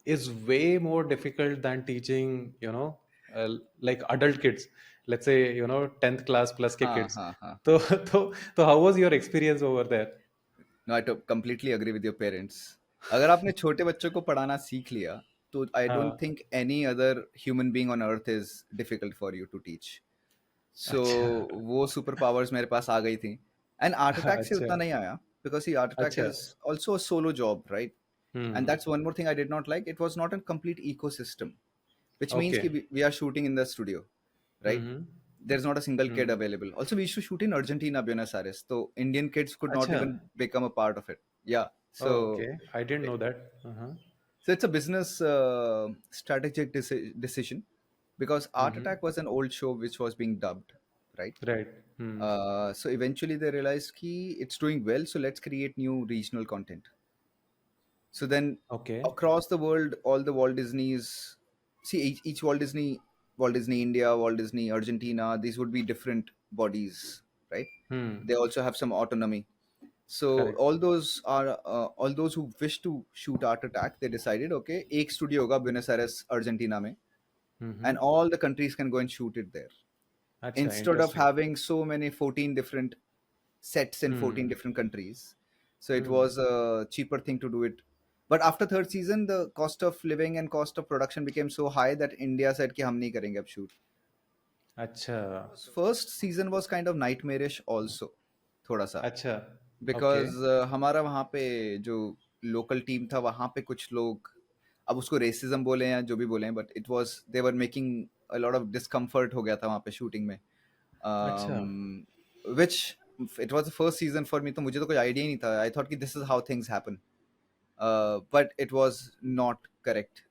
is way more difficult than teaching uh, like adult kids, let's say 10th class plus ke हाँ kids. हाँ हाँ. So so how was your experience over there? No, I completely agree with your parents. अगर आपने छोटे बच्चों को पढ़ाना सीख लिया, तो I don't हाँ. think any other human being on earth is difficult for you to teach. So अच्छा. वो सुपर पावर्स मेरे पास आ गई थी. एंड आर्ट अटैक से अच्छा. उतना नहीं आया, बिकॉज ही आर्ट अटैक अच्छा. Is also a solo job, right? And hmm. that's one more thing I did not like. It was not a complete ecosystem, which means Okay. ki we are shooting in the studio, right? Hmm. There's not a single kid hmm. available. Also, we used to shoot in Argentina, Buenos Aires. So Indian kids could not अच्छा. even become a part of it. Yeah. So Okay, I didn't know that. Uh-huh. so it's a business strategic decision, because Art Mm-hmm. Attack was an old show which was being dubbed, right? Right. Hmm. So eventually they realized ki it's doing well, so let's create new regional content. So then Okay. across the world, all the Walt Disney's, see each Walt Disney India, Walt Disney Argentina, these would be different bodies, right? Hmm. They also have some autonomy. So Correct. all those who wish to shoot Art Attack, they decided, okay, एक studio होगा Buenos Aires, Argentina में, Mm-hmm. and all the countries can go and shoot it there. Acha, Instead of interesting. having so many 14 different sets in 14 Hmm. different countries, so it Hmm. was a cheaper thing to do it. But after third season, the cost of living and cost of production became so high that India said कि हम नहीं करेंगे अब shoot. अच्छा. First season was kind of nightmarish also, थोड़ा सा, अच्छा. Okay. because हमारा वहाँ पे जो local team था, वहाँ पे कुछ लोग, अब उसको racism बोले या जो भी बोले, but it was they were making a lot of discomfort हो गया था वहाँ पे shooting में. अच्छा. Which it was the first season for me, तो मुझे तो कोई idea ही नहीं था. I thought कि this is how things happen, but it was not correct.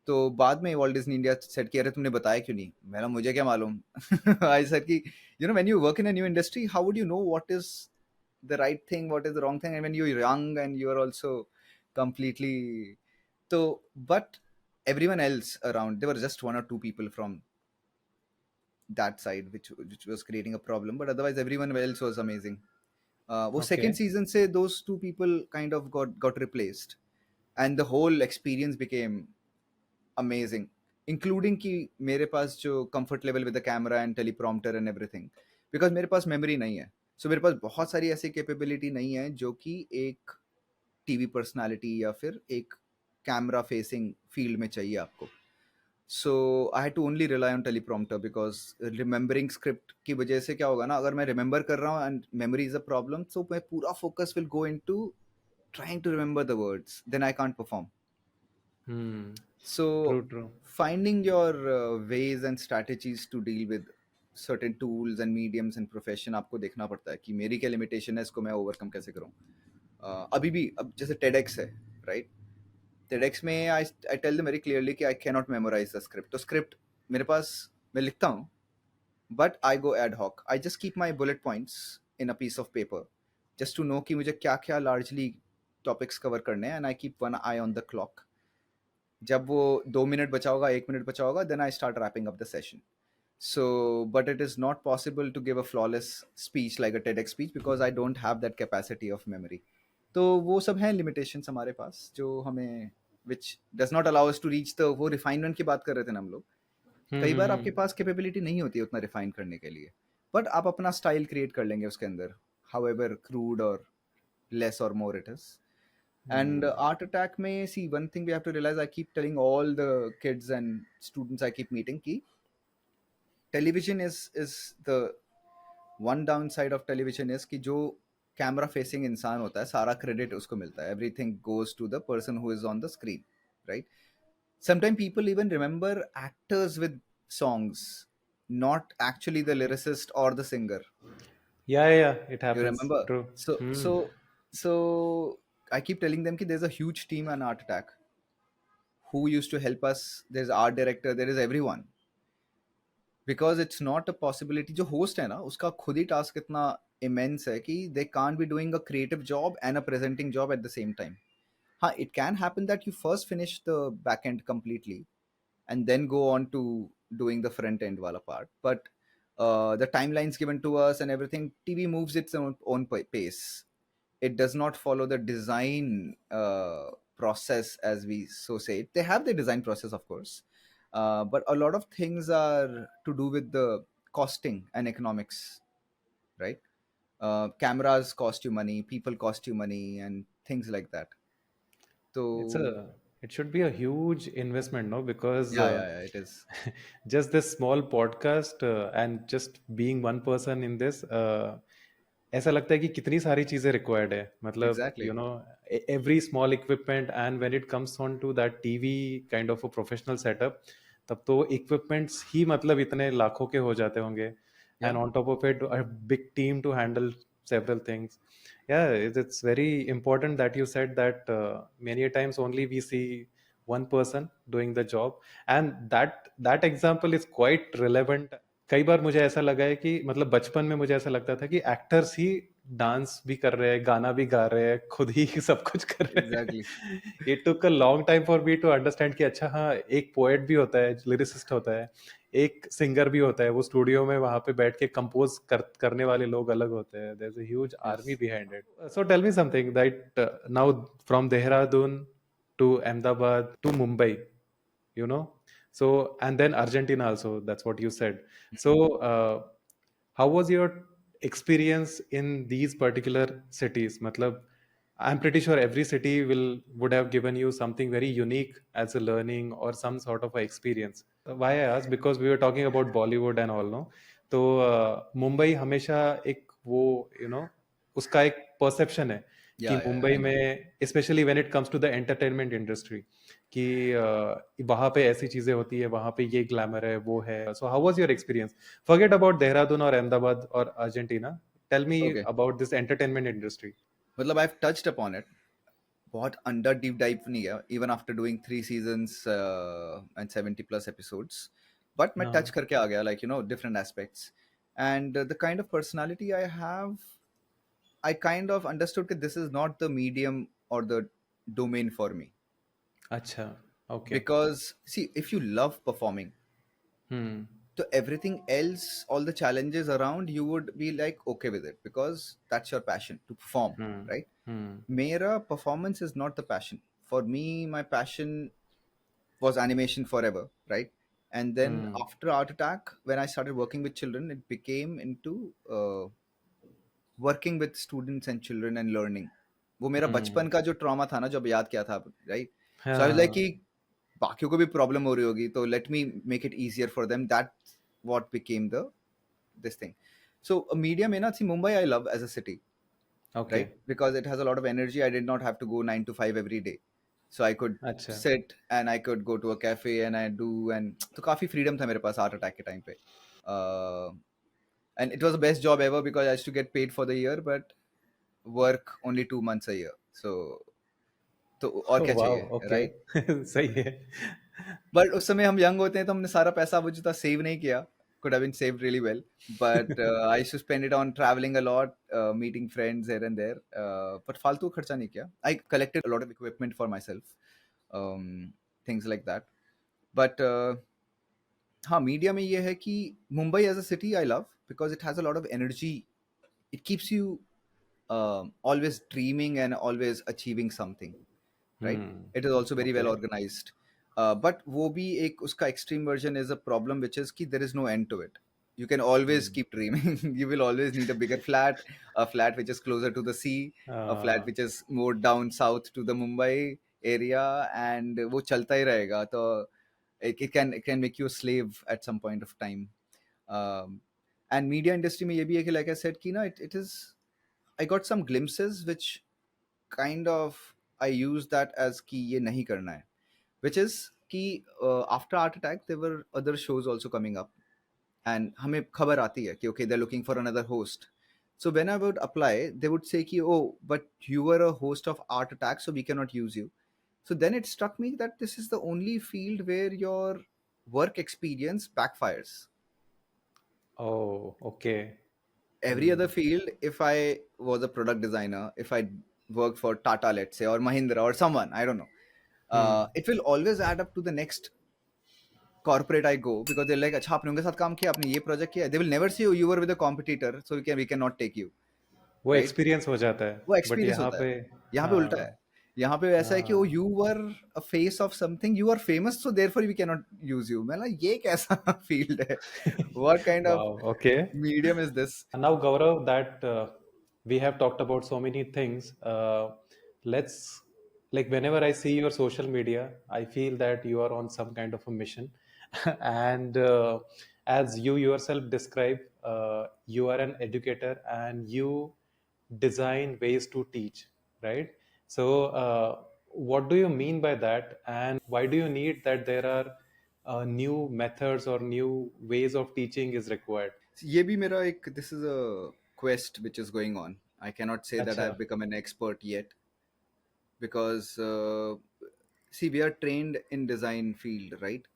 तो बाद में वॉल्ट डिज्नी इंडिया सेट किया, अरे तुमने बताया क्यों नहीं? मैंने मुझे क्या मालूम. आई सेड कि when you work in a new industry, how would you know what is the right thing, what is the wrong thing, and when you're young and you're also completely, so but everyone else around, there were just one or two people from that side which was creating a problem, but otherwise everyone else was amazing. वो second Okay. season से those two people kind of got replaced, and the whole experience became amazing, including कि मेरे पास जो comfort level with the camera and teleprompter and everything, because मेरे पास memory नहीं है, so मेरे पास बहुत सारी ऐसी capability नहीं है जो कि एक टीवी पर्सनालिटी या फिर एक कैमरा फेसिंग फील्ड में चाहिए आपको. So I had to only rely on teleprompter because remembering script की वजह से क्या होगा ना, अगर मैं रिमेंबर कर रहा हूँ and memory is a problem, तो मैं पूरा focus will go into trying to remember the words, then I can't perform. So true finding your ways and strategies to deal with certain tools and mediums and profession, आपको देखना पड़ता है कि मेरी क्या लिमिटेशन है, इसको मैं ओवरकम कैसे करूँ. अभी भी अब जैसे TEDx है, राइट. TEDx में I tell them very clearly कि I cannot memorize the script. तो script मेरे पास मैं लिखता हूँ, but I go ad hoc. I just keep my bullet points in a piece of paper just to know कि मुझे क्या क्या largely topics cover करने हैं, and I keep one eye on the clock. जब वो 2 मिनट बचा होगा, 1 मिनट बचा होगा, then I start wrapping up the session. So, but it is not possible to give a flawless speech like a TEDx speech because I don't have that capacity of memory. तो वो सब हैं limitations हमारे पास जो हमें which does not allow us to reach the वो refinement की बात कर रहे थे ना हम लोग. कई बार आपके पास कैपेबिलिटी नहीं होती है उतना रिफाइन करने के लिए, बट आप अपना स्टाइल क्रिएट कर लेंगे उसके अंदर, हाउएवर क्रूड और लेस और more it is. And art attack में see one thing we have to realise, I keep telling all the kids and students I keep meeting की television is the one downside of television is कि जो camera facing इंसान होता है सारा credit उसको मिलता है, everything goes to the person who is on the screen, right. Sometimes people even remember actors with songs, not actually the lyricist or the singer. yeah, it You happens. remember? True. So I keep telling them that there's a huge team on Art Attack who used to help us. There's art director, there is everyone. Because it's not a possibility. जो host है ना, उसका खुद ही task इतना immense है कि they can't be doing a creative job and a presenting job at the same time. हाँ, it can happen that you first finish the back end completely and then go on to doing the front end wala part, but the timelines given to us and everything, TV moves its own pace. It does not follow the design process as we so say. They have the design process, of course, but a lot of things are to do with the costing and economics, right. Cameras cost you money, people cost you money, and things like that. It's So a it should be a huge investment, no? Because yeah, it is. just this small podcast and just being one person in this, ऐसा लगता है कि कितनी सारी चीजें required है. मतलब Exactly. every small equipment, and when it comes on to that TV kind of a professional setup, तब तो equipments ही मतलब इतने लाखों के हो जाते होंगे. Yeah. And on top of it, a big team to handle several things. Yeah, it's very important that you said that many a times only we see one person doing the job, and that example is quite relevant. कई बार मुझे ऐसा लगा है कि मतलब बचपन में मुझे ऐसा लगता था कि एक्टर्स ही डांस भी कर रहे हैं, गाना भी गा रहे हैं, खुद ही सब कुछ कर रहे Exactly. हैं. It took a long time for me to understand कि अच्छा हाँ, एक पोएट भी होता है, लिरिसिस्ट होता है, एक सिंगर भी होता है, वो स्टूडियो में वहां पे बैठ के कंपोज करने वाले लोग अलग होते हैं. There is a huge army behind it. So tell me something that now from Dehradun to Ahmedabad to Mumbai, you know, so and then Argentina also, that's what you said. So how was your experience in these particular cities? Matlab, I'm pretty sure every city would have given you something very unique as a learning or some sort of a experience. Why I asked, because we were talking about Bollywood and all, no? तो मुंबई हमेशा एक वो उसका एक perception है कि Yeah, Mumbai I know. में specially when it comes to the entertainment industry कि वहाँ पे ऐसी चीजें होती है, वहाँ पे ये ग्लैमर है, वो है. So how was your experience? Forget about Dehradun और अहमदाबाद और Argentina. Tell me Okay. About this entertainment industry. मतलब I've touched upon it. बहुत अंडर डीप डाइव नहीं गया, even after doing 3 seasons and 70+ episodes. But मैं touch करके आ गया, like different aspects. And the kind of personality I have, I kind of understood that this is not the medium or the domain for me. अच्छा, okay. Because see, if you love performing, so everything else, all the challenges around, you would be like okay with it because that's your passion to perform, right? Mera performance is not the passion. For me, my passion was animation forever, right? And then after Art Attack, when I started working with children, it became into working with students and children and learning. वो मेरा बचपन Hmm. का जो trauma था ना, जो अब याद किया था, right? So I was like हाँ. कि बाकियों को भी प्रॉब्लम हो रही होगी, तो let me make it easier for them, that what became the this thing. So media में ना, see, Mumbai I love as a city, right? Okay. Because it has a lot of energy. I did not have to go 9 to 5 every day, so I could अच्छा. sit and I could go to a cafe and I do, and तो काफी freedom था मेरे पास Art Attack के time पे. uh, and it was the best job ever because I used to get paid for the year but work only 2 months a year. So तो और क्या wow. चाहिए, ओके. right? सही है. बट उस समय हम यंग होते हैं तो हमने सारा पैसा वो जो था सेव नहीं किया. Could have been saved really well, but I used to spend it on traveling a lot, meeting friends here and there. But फालतू खर्चा नहीं किया. I collected a lot of equipment for myself, um, things like that. But हाँ, media में ये है कि Mumbai as a city I love because it has a lot of energy. It keeps you always dreaming and always achieving something, right? Hmm. It is also very well Okay. organized. But वो भी एक उसका extreme version is a problem which is कि there is no end to it. You can always Hmm. keep dreaming. You will always need a bigger flat, a flat which is closer to the sea, a flat Uh, which is more down south to the Mumbai area, and वो चलता ही रहेगा. तो it can make you a slave at some point of time. Um, and media industry में ये भी है कि like I said कि ना, it is, I got some glimpses which kind of I use that as कि ये नहीं करना है, which is कि after Art Attack there were other shows also coming up and हमें खबर आती है कि okay, they're looking for another host. So when I would apply, they would say कि oh, but you were a host of Art Attack, so we cannot use you. So then it struck me that this is the only field where your work experience backfires. oh, okay. Every other Hmm. field, if I was a product designer, if I worked for Tata, let's say, or Mahindra or someone, I don't know, Hmm. it will always add up to the next corporate I go because they're like, अच्छा आपने उनके साथ काम किया, आपने ये project किया. They will never say, oh, you were with a competitor, so we cannot take you, वो right? एक्सपीरियंस हो जाता है. वो बट experience यहाँ होता है. पे. यहाँ पे उल्टा है. हाँ. यहाँ पे ऐसा है कि oh, हाँ. you were a face of something, you are famous, so therefore we cannot use you. मैं ना, ये कैसा field है? What kind of Wow. Okay. medium is this? Now, Gaurav, that we have talked about so many things. Let's, like, whenever I see your social media, I feel that you are on some kind of a mission. And as you yourself describe, you are an educator and you design ways to teach, right? So, what do you mean by that? And why do you need that there are new methods or new ways of teaching is required? ये भी मेरा एक, this is a quest which is going on. I cannot say that अच्छा. I've become an expert yet because see, we are trained in design field, right?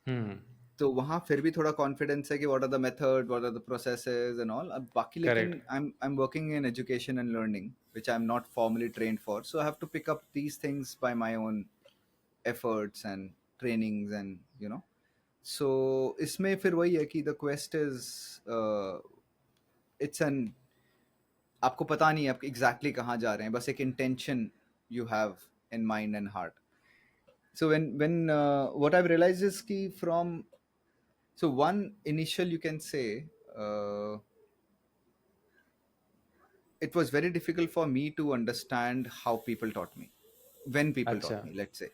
Hmm. तो वहाँ फिर भी थोड़ा कॉन्फिडेंस है कि what are the method, what are the processes and all. अब बाकी लेकिन Correct. I am working in education and learning which I am not formally trained for, so I have to pick up these things by my own efforts and trainings and you know. So इसमें फिर वही है कि the quest is it's an, आपको पता नहीं है आप एग्जैक्टली कहाँ जा रहे हैं, बस एक intention you have in mind and heart. So when what I've realized is कि from, so one initial you can say, uh, it was very difficult for me to understand how people taught me, when people अच्छा. taught me, let's say.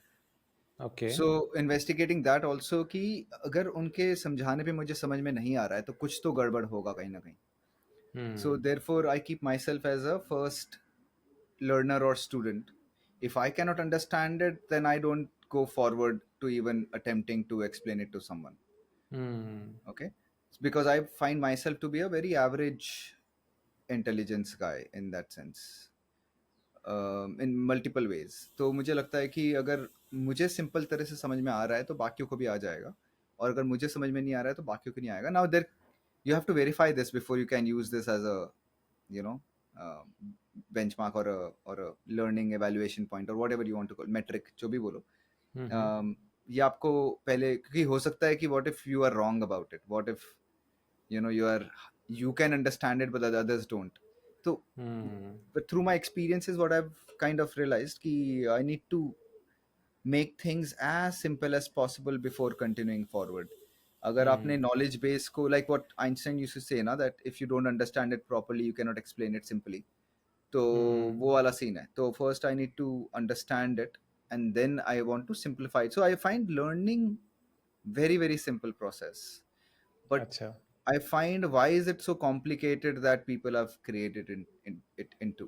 Okay. So investigating that also कि अगर उनके समझाने पे मुझे समझ में नहीं आ रहा है तो कुछ तो गड़बड़ होगा कहीं ना कहीं. So hmm. therefore I keep myself as a first learner or student. If I cannot understand it, then I don't go forward to even attempting to explain it to someone. Hmm. Okay, it's because I find myself to be a very average intelligence guy in that sense, in multiple ways. तो मुझे लगता है कि अगर मुझे simple तरह से समझ में आ रहा है तो बाकियों को भी आ जाएगा, और अगर मुझे समझ में नहीं आ रहा है तो बाकियों को नहीं आएगा. Now there you have to verify this before you can use this as a, you know, uh, benchmark or a learning evaluation point or whatever you want to call metric, जो भी बोलो. हम्म. ये आपको पहले, क्योंकि हो सकता है कि what if you are wrong about it, what if you know you can understand it but the others don't. So hmm. but through my experiences what I've kind of realized कि I need to make things as simple as possible before continuing forward. अगर आपने हम्म. knowledge base को, like what Einstein used to say ना, that if you don't understand it properly you cannot explain it simply. तो वो Hmm. वाला scene है. तो first I need to understand it and then I want to simplify. So I find learning very very simple process, but अच्छा. I find why is it so complicated that people have created in it into.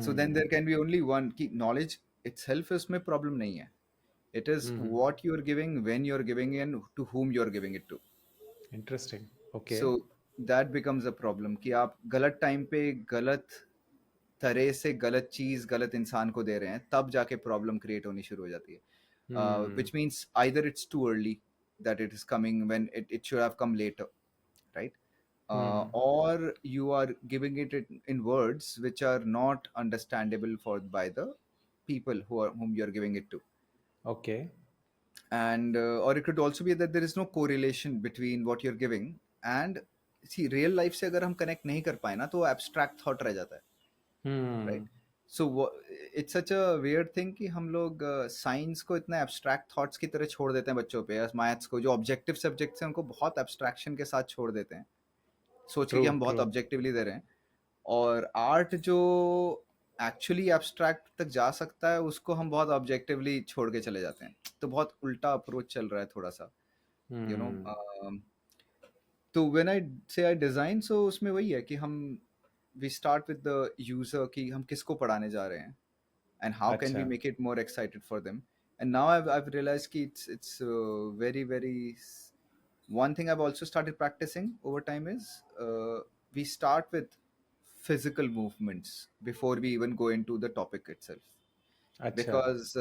So then Hmm. there can be only one key. Knowledge itself is my problem nahi hai. It is Hmm. what you're giving, when you're giving, and to whom you're giving it to. Interesting. So Okay. that becomes a problem कि आप गलत time पे गलत तरह से गलत चीज गलत इंसान को दे रहे हैं, तब जाके प्रॉब्लम क्रिएट होनी शुरू हो जाती है. Hmm. Which means either it's too early, that it is coming when it should have come later, right? Hmm. Or you are giving it in words which are not understandable for by the people whom you are giving it to. Okay. And or it could also be that there is no correlation between what you're giving and see real life से अगर हम connect नहीं कर पाए ना तो abstract thought रह जाता है, right? Hmm. So it's such a weird thing कि हम लोग साइंस को इतना abstract thoughts की तरह छोड़ देते हैं बच्चों पे, या मैथ्स को जो ऑब्जेक्टिव सब्जेक्ट्स हैं उनको बहुत abstraction के साथ छोड़ देते हैं, सोच के कि हम True. बहुत True. ऑब्जेक्टिवली दे रहे हैं. और आर्ट जो एक्चुअली एब्स्ट्रैक्ट तक जा सकता है उसको हम बहुत ऑब्जेक्टिवली छोड़ के चले जाते हैं. तो बहुत उल्टा अप्रोच चल रहा है थोड़ा सा, यू नो. Hmm. तो when I say I design, so उसमें वही है कि हम we start with the user कि हम किसको पढ़ाने जा रहे हैं and how can we अच्छा. make it more excited for them. And now I've realized कि it's very very one thing I've also started practicing over time is we start with physical movements before we even go into the topic itself, अच्छा. because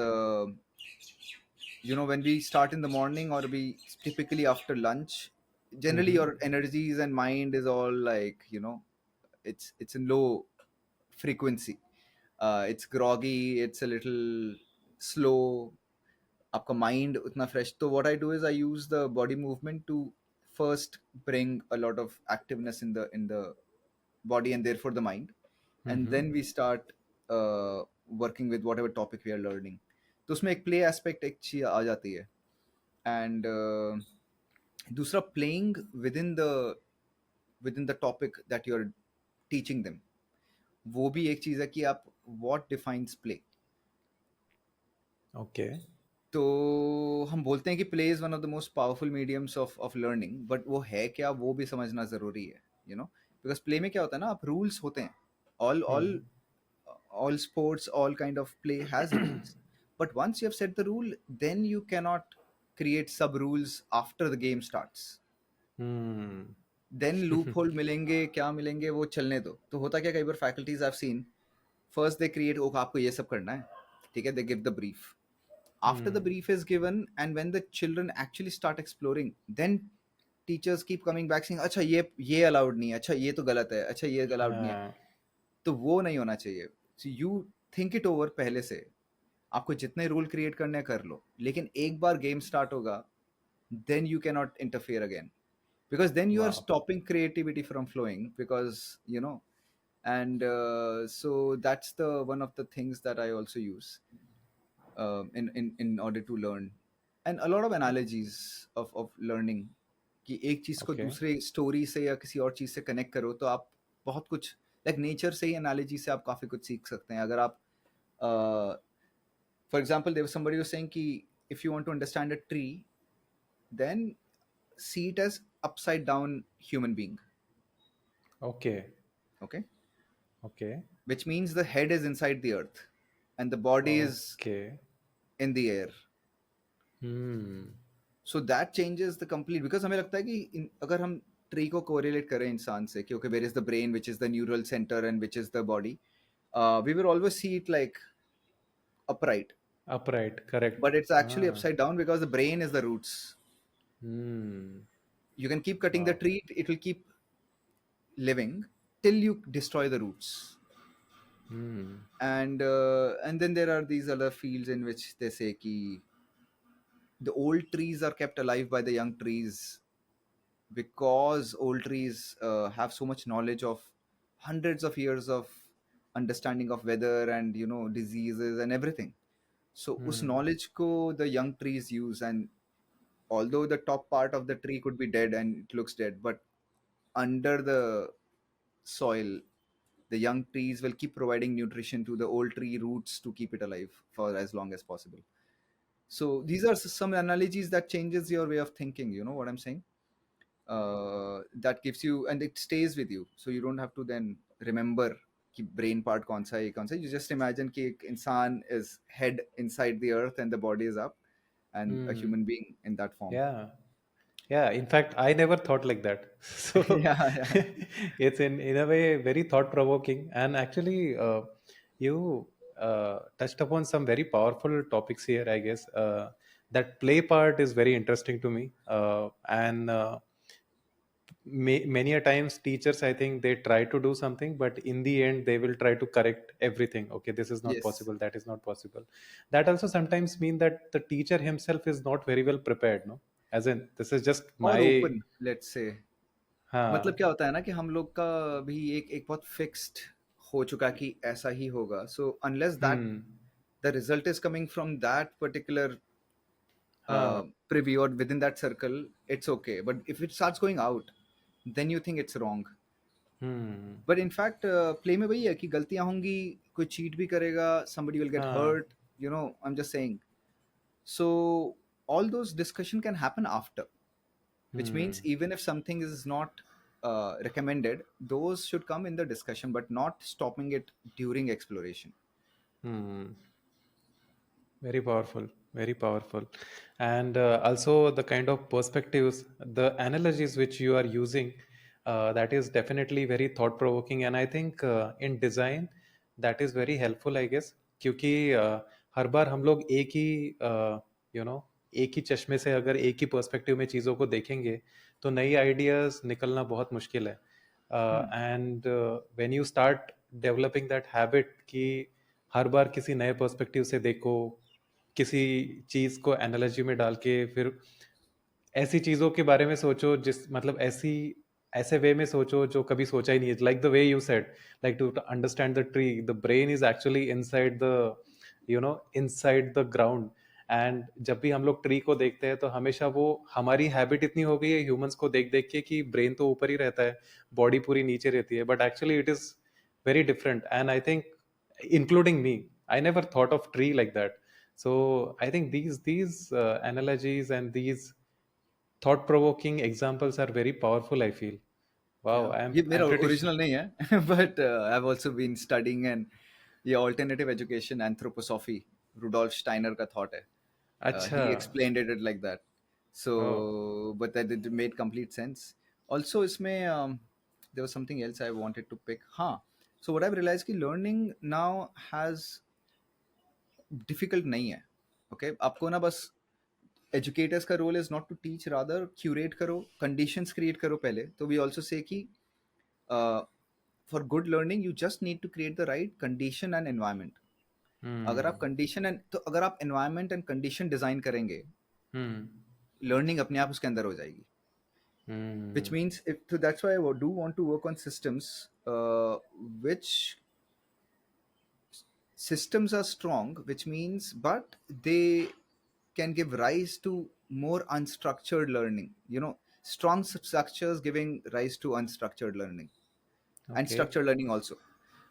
when we start in the morning or we typically after lunch, generally Mm-hmm. your energies and mind is all like, it's in low frequency. It's groggy, it's a little slow, आपका mind उतना fresh. तो what I do is I use the body movement to first bring a lot of activeness in the body and therefore the mind, and Mm-hmm. then we start working with whatever topic we are learning. तो उसमें एक play aspect एक चीज आ जाती है. And दूसरा, playing within the topic that you're teaching them, वो भी एक चीज है कि आप what defines play. Okay. तो हम बोलते हैं कि play is one of the most powerful mediums of learning, but वो है क्या वो भी समझना जरूरी है, बिकॉज प्ले में क्या होता है ना, आप रूल्स होते हैं. All all Hmm. all sports, all kind of play has rules, but once you have set the rule, then you cannot create sub rules after the game starts. Hmm. Then loophole मिलेंगे, क्या मिलेंगे वो चलने दो. तो होता क्या, कई बार faculties I have seen, first they create, okay आपको ये सब करना है, ठीक है, they give the brief. After the Hmm. brief is given and when the children actually start exploring, then teachers keep coming back saying अच्छा ये allowed नहीं है, अच्छा ये तो गलत है, अच्छा ये अलाउड नहीं है. हाँ. तो वो नहीं होना चाहिए. So you think it over पहले से, आपको जितने रूल क्रिएट करने हैं कर लो, लेकिन एक बार गेम स्टार्ट होगा, then you cannot interfere again, because then you are Wow. stopping creativity from flowing, because and so that's the one of the things that I also use in order to learn, and a lot of analogies of learning, कि एक चीज को Okay. दूसरे story से या किसी और चीज से कनेक्ट करो तो आप बहुत कुछ, लाइक नेचर से ही एनालॉजी से आप काफी कुछ सीख सकते हैं. अगर आप for example there somebody was saying कि if you want to understand a tree, then see it as upside down human being. Okay. Okay, Okay. which means the head is inside the earth and the body is Okay. in the air. Hmm. So that changes the complete, because हमें लगता है कि अगर हम tree को correlate करें इंसान से, क्योंकि where is the brain, which is the neural center and which is the body, we will always see it like upright, Upright. Correct. but it's actually Ah. upside down because the brain is the roots. Hmm. You can keep cutting the Wow. tree, it will keep living till you destroy the roots. Hmm. And then there are these other fields in which they say ki the old trees are kept alive by the young trees, because old trees have so much knowledge of hundreds of years of understanding of weather and diseases and everything. So us Hmm. knowledge ko the young trees use, and although the top part of the tree could be dead and it looks dead, but under the soil The young trees will keep providing nutrition to the old tree roots to keep it alive for as long as possible. So these are some analogies that changes your way of thinking, you know what I'm saying. That gives you, and it stays with you, so you don't have to then remember कि brain part कौन सा है कौन सा है. You just imagine कि एक इंसान is head inside the earth and the body is up, and a Hmm. human being in that form. Yeah. Yeah, in fact, I never thought like that. So Yeah, yeah. it's in a way very thought provoking. And actually, you touched upon some very powerful topics here, I guess. That play part is very interesting to me. And many a times teachers, I think they try to do something, but in the end they will try to correct everything. Okay, this is not Yes. possible, that is not possible. That also sometimes mean that the teacher himself is not very well prepared, no, as in this is just और my. open, let's say. मतलब हाँ. क्या होता है ना कि हम लोग का भी एक एक बहुत फिक्स्ड हो चुका कि ऐसा ही होगा. So unless that Hmm. the result is coming from that particular हाँ. privy or within that circle, it's okay. But if it starts going out, then you think it's wrong. Hmm. But in fact, play में वही है कि गलतियां होंगी, कोई cheat भी करेगा, somebody will get हाँ. hurt. You know, I'm just saying. So all those discussion can happen after, which means Hmm. even if something is not recommended, those should come in the discussion, but not stopping it during exploration. Hmm. Very powerful, very powerful. And also the kind of perspectives, the analogies which you are using, that is definitely very thought provoking. And I think in design, that is very helpful, I guess. क्योंकि हर बार हम लोग एक ही you know एक ही चश्मे से अगर एक ही perspective में चीज़ों को देखेंगे तो नई आइडियाज निकलना बहुत मुश्किल है. Hmm. And when you start developing that habit कि हर बार किसी नए पर्सपेक्टिव से देखो, किसी चीज को एनालॉजी में डाल के फिर ऐसी चीजों के बारे में सोचो जिस मतलब ऐसी ऐसे वे में सोचो जो कभी सोचा ही नहीं है. Like the way you said, like to understand the tree, the brain is actually inside the inside the ground. And जब भी हम लोग ट्री को देखते हैं तो हमेशा वो हमारी हैबिट इतनी हो गई है ह्यूमंस को देख देख के कि ब्रेन तो ऊपर ही रहता है, बॉडी पूरी नीचे रहती है. But actually it is very different. And I think including me, I never thought of tree like that. So I think these analogies and these thought provoking examples are very powerful, I feel. Wow, Yeah, i'm ये मेरा i'm pretty sure. Original नहीं है. But I've also been studying, and ये alternative education anthroposophy, Rudolf Steiner का thought है. अच्छा. He explained it like that. So Oh. but that it made complete sense. Also इसमें there was something else I wanted to pick. हाँ, so what I've realized कि learning now has difficult नहीं है. Okay, आपको ना बस educators का role is not to teach, rather curate करो, conditions create करो पहले. तो we also say कि uh, for good learning you just need to create the right condition and environment. अगर आप Hmm. condition and तो अगर आप environment and condition design करेंगे, Hmm. learning अपने आप उसके अंदर हो जाएगी. Which Hmm. means if, so that's why I do want to work on systems which systems are strong, which means but they can give rise to more unstructured learning, you know, strong structures giving rise to unstructured learning and Okay. structured learning also,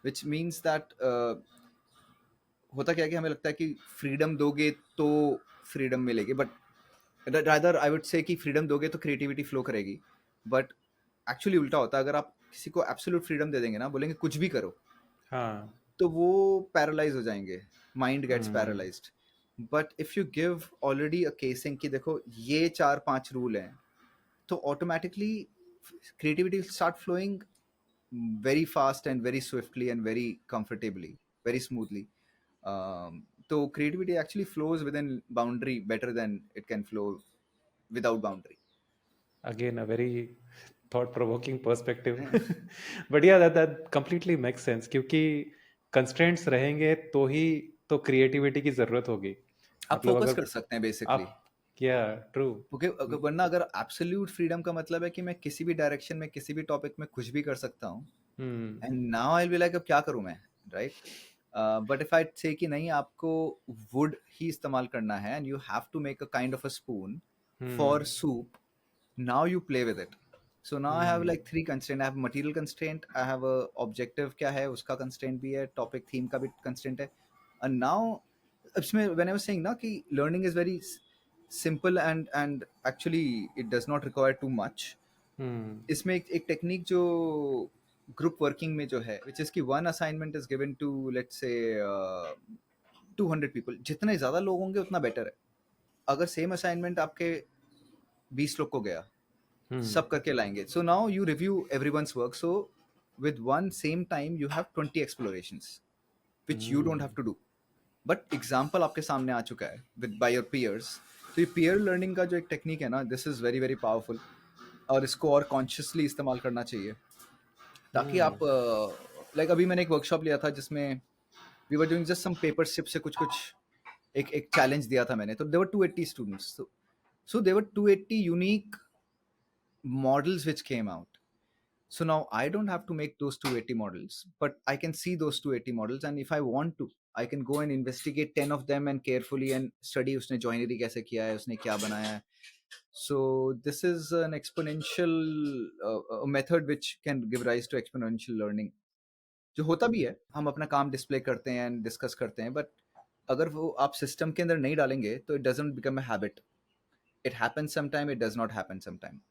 which means that होता क्या है कि हमें लगता है कि freedom दोगे तो फ्रीडम मिलेगी, but rather I would say कि फ्रीडम दोगे तो क्रिएटिविटी फ्लो करेगी. बट एक्चुअली उल्टा होता है. अगर आप किसी को एब्सोल्यूट फ्रीडम दे देंगे ना, बोलेंगे कुछ भी करो, हाँ. तो वो पैरालाइज हो जाएंगे, mind gets Hmm. Paralysed. But if you give already a casing कि देखो ये 4-5 रूल हैं, तो automatically creativity will start flowing very fast and very swiftly and very comfortably, very smoothly. So creativity actually flows within boundary better than it can flow without boundary. Again, a very thought provoking perspective. But yeah, that completely makes sense क्योंकि constraints रहेंगे तो ही तो creativity की जरूरत होगी. आप मतलब focus अगर कर सकते हैं बेसिकली. आप, क्या, ट्रू. ओके, वरना अगर एब्सोल्यूट फ्रीडम का मतलब है कि मैं किसी भी डायरेक्शन में किसी भी टॉपिक में कुछ भी कर सकता हूँ, hmm. And now I be like अब क्या करूँ मैं, राइट. बट इफ आई से कि नहीं, आपको वुड ही इस्तेमाल करना है and you have to make a kind of a spoon hmm. For soup, now you play with it. So now I have hmm like 3 constraint. I have material constraint, I have a objective क्या है उसका constraint भी है, topic theme का भी constraint है. And now इसमें when I was saying ना कि learning is very simple and actually it does not require too much. हम्म इसमें एक टेक्निक जो ग्रुप वर्किंग में जो है which is the one assignment is given to let's say 200 people. जितने ज्यादा लोग होंगे उतना बेटर है. अगर सेम असाइनमेंट आपके 20 लोग को गया, हम्म सब करके लाएंगे. So now you review everyone's work. So with one same time you have 20 explorations which you don't have hmm to do. But example आपके सामने आ चुका है विद बाय योर पीयर्स. तो ये पीयर लर्निंग का जो एक टेक्निक है ना, this is very very powerful. और इसको और कॉन्शियसली इस्तेमाल करना चाहिए ताकि हम्म आप लाइक अभी मैंने एक वर्कशॉप लिया था जिसमें we were doing just some paper strip से कुछ कुछ एक एक चैलेंज दिया था मैंने. तो there were 280 students. So there were 280 unique models which came out. So now I don't have to make those 280 models, but I can see those 280 models, and if I want to, I can go and investigate 10 of them and carefully and study उसने joinery कैसे किया है, उसने क्या बनाया है. So this is an exponential a method which can give rise to exponential learning. जो होता भी है, हम अपना काम डिस्प्ले करते हैं एंड डिस्कस करते हैं, बट अगर वो आप सिस्टम के अंदर नहीं डालेंगे तो it doesn't become a habit. It happens sometime, it does not happen sometime.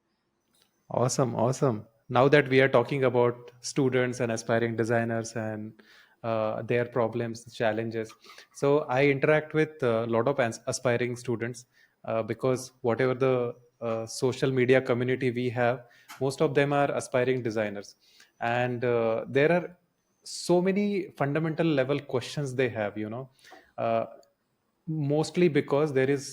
Awesome, awesome. Now that we are talking about students and aspiring designers and their problems, challenges, so I interact with a lot of aspiring students because whatever the social media community we have, most of them are aspiring designers, and there are so many fundamental level questions they have, uh, mostly because there is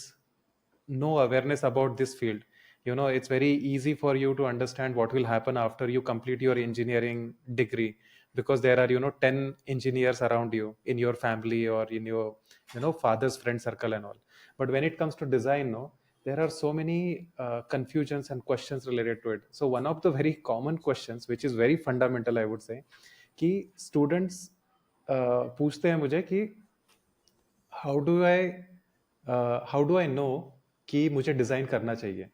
no awareness about this field. It's very easy for you to understand what will happen after you complete your engineering degree, because there are 10 engineers around you in your family or in your father's friend circle and all. But when it comes to design, no, there are so many confusions and questions related to it. So one of the very common questions, which is very fundamental, I would say, कि students पूछते हैं मुझे कि how do I how do I know कि मुझे design करना चाहिए.